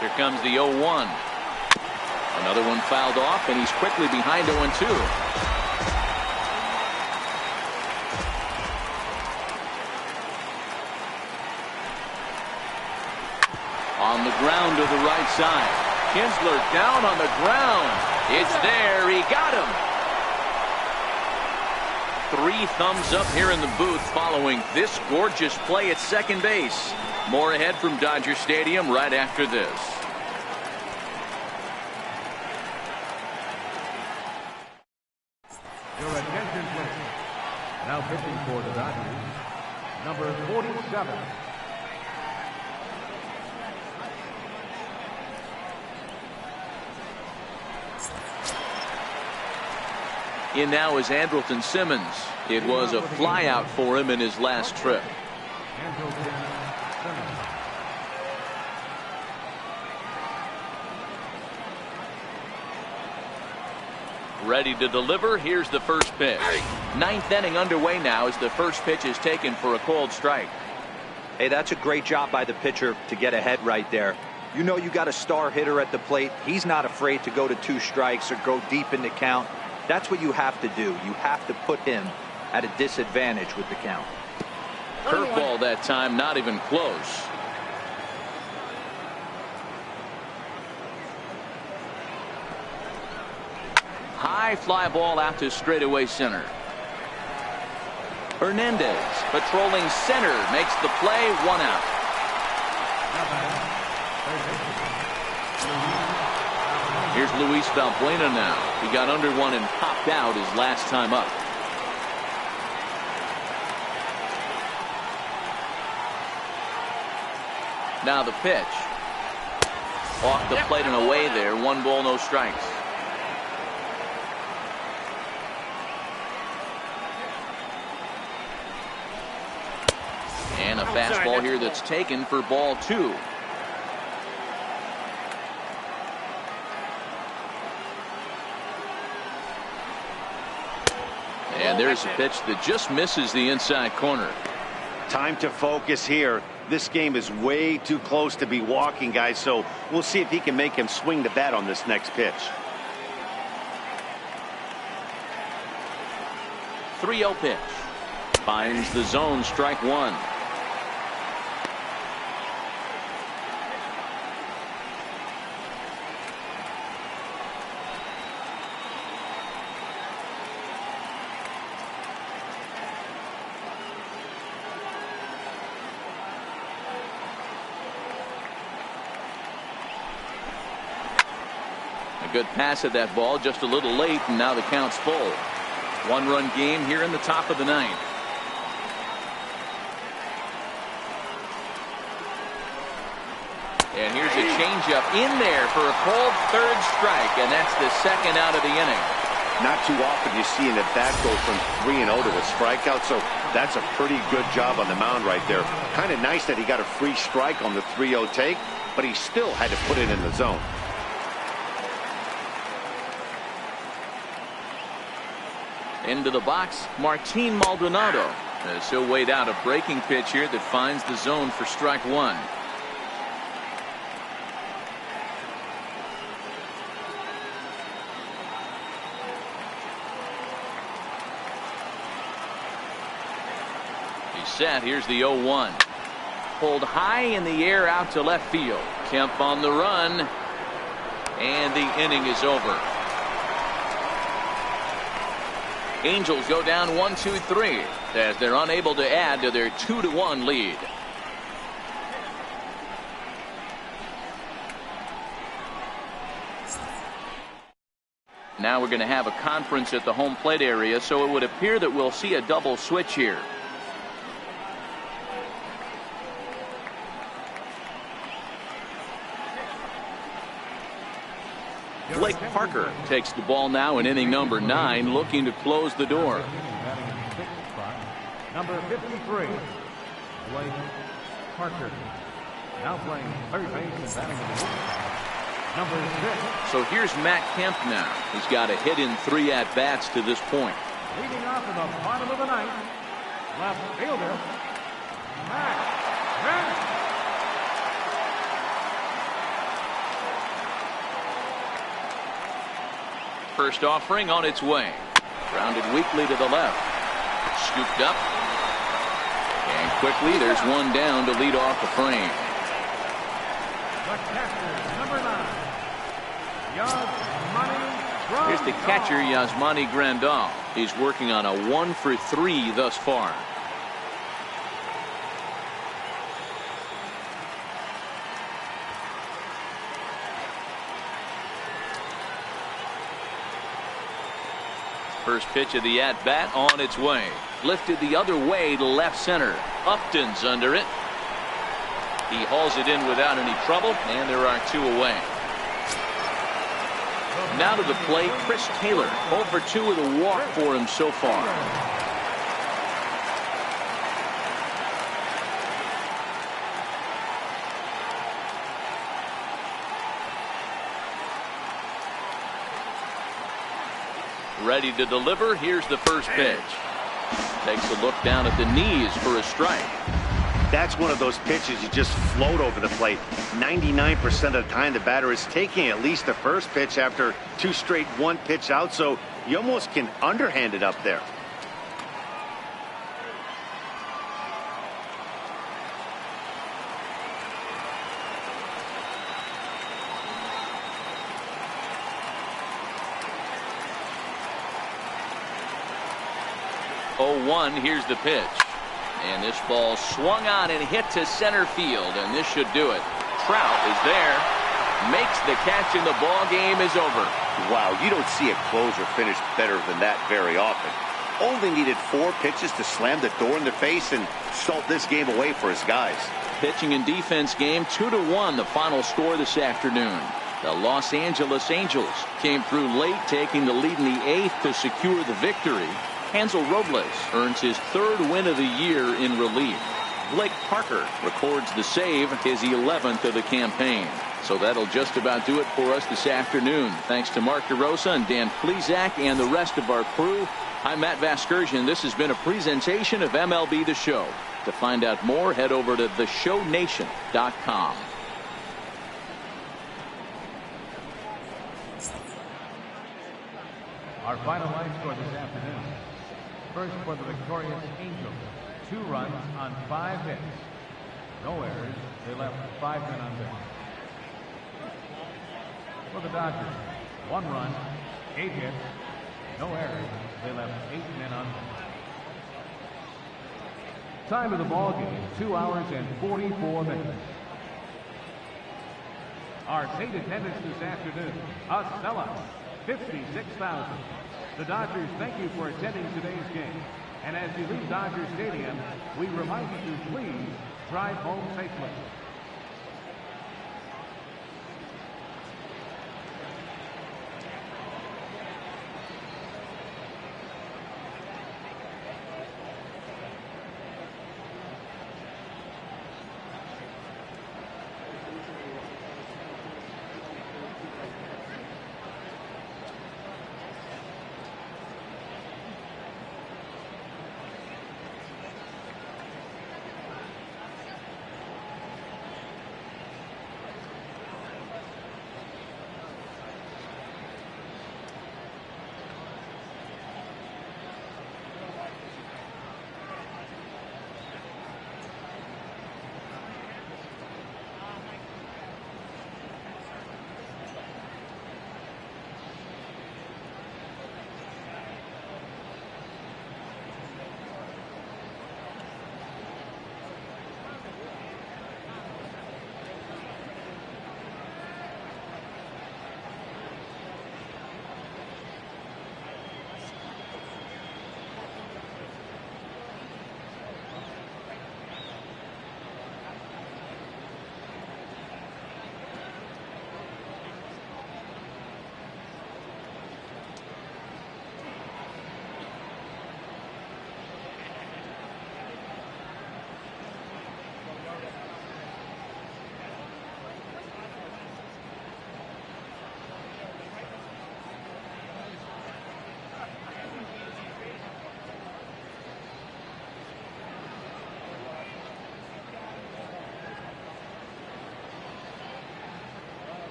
S1: Here comes the 0-1. Another one fouled off, and he's quickly behind 0-2. On the ground to the right side. Kinsler down on the ground. It's there. He got him. 3 thumbs up here in the booth following this gorgeous play at second base. More ahead from Dodger Stadium right after this.
S5: Your attention, please. Now pitching for the Dodgers, number 47.
S1: In now is Andrelton Simmons. It was a flyout for him in his last trip. Ready to deliver. Here's the first pitch. 9th inning underway now as the first pitch is taken for a called strike.
S3: Hey, that's a great job by the pitcher to get ahead right there. You know you got a star hitter at the plate. He's not afraid to go to 2 strikes or go deep in the count. That's what you have to do. You have to put him at a disadvantage with the count.
S1: Curveball that time, not even close. High fly ball out to straightaway center. Hernandez patrolling center makes the play, 1 out. Here's Luis Valbuena now. He got under one and popped out his last time up. Now the pitch. Off the plate and away there. 1 ball, no strikes. And a fastball here that's taken for ball 2. And there's a pitch that just misses the inside corner.
S2: Time to focus here. This game is way too close to be walking, guys, so we'll see if he can make him swing the bat on this next pitch.
S1: 3-0 pitch. Finds the zone, strike 1. Good pass at that ball, just a little late, and now the count's full. 1-run game here in the top of the 9th. And here's a changeup in there for a called 3rd strike, and that's the 2nd out of the inning.
S2: Not too often you see an at-bat go from 3-0 to a strikeout, so that's a pretty good job on the mound right there. Kind of nice that he got a free strike on the 3-0 take, but he still had to put it in the zone.
S1: Into the box, Martin Maldonado, as he'll wait out a breaking pitch here that finds the zone for strike 1. He's set. Here's the 0-1. Pulled high in the air out to left field. Kemp on the run, and the inning is over. Angels go down 1-2-3 as they're unable to add to their 2-1 lead. Now we're going to have a conference at the home plate area, so it would appear that we'll see a double switch here. Blake Parker takes the ball now in inning number 9, looking to close the door.
S5: Number 53, Blake Parker. Now playing third base and batting in the box. Number 6.
S1: So here's Matt Kemp now. He's got a hit in 3 at-bats to this point.
S5: Leading off in the bottom of the 9th, left fielder, Matt Kemp.
S1: First offering on its way. Grounded weakly to the left. Scooped up. And quickly there's one down to lead off the frame.
S5: The catcher, number 9, Yasmani Grandal.
S1: Here's the catcher, Yasmani Grandal. He's working on a 1 for 3 thus far. First pitch of the at-bat on its way. Lifted the other way to left center. Upton's under it. He hauls it in without any trouble, and there are 2 away. Now to the plate, Chris Taylor. 0 for 2 with a walk for him so far. Ready to deliver. Here's the first pitch. Takes a look down at the knees for a strike.
S2: That's one of those pitches you just float over the plate. 99% of the time the batter is taking at least the first pitch after 2 straight 1-pitch outs, so you almost can underhand it up there.
S1: 0-1. Here's the pitch. And this ball swung on and hit to center field, and this should do it. Trout is there, makes the catch, and the ball game is over.
S2: Wow, you don't see a closer finish better than that very often. Only needed 4 pitches to slam the door in the face and salt this game away for his guys.
S1: Pitching and defense game, 2-1 the final score this afternoon. The Los Angeles Angels came through late, taking the lead in the 8th to secure the victory. Hansel Robles earns his 3rd win of the year in relief. Blake Parker records the save, his 11th of the campaign. So that'll just about do it for us this afternoon. Thanks to Mark DeRosa and Dan Plesac and the rest of our crew. I'm Matt Vasgersian. This has been a presentation of MLB The Show. To find out more, head over to theshownation.com.
S5: Our final line score this afternoon. First for the victorious Angels, 2 runs on 5 hits. No errors. They left 5 men on base. For the Dodgers, 1 run, 8 hits. No errors. They left 8 men on base. Time of the ball game, 2 hours and 44 minutes. Our state attendance this afternoon, a sellout, 56,000. The Dodgers thank you for attending today's game. And as you leave Dodger Stadium, we remind you to please drive home safely.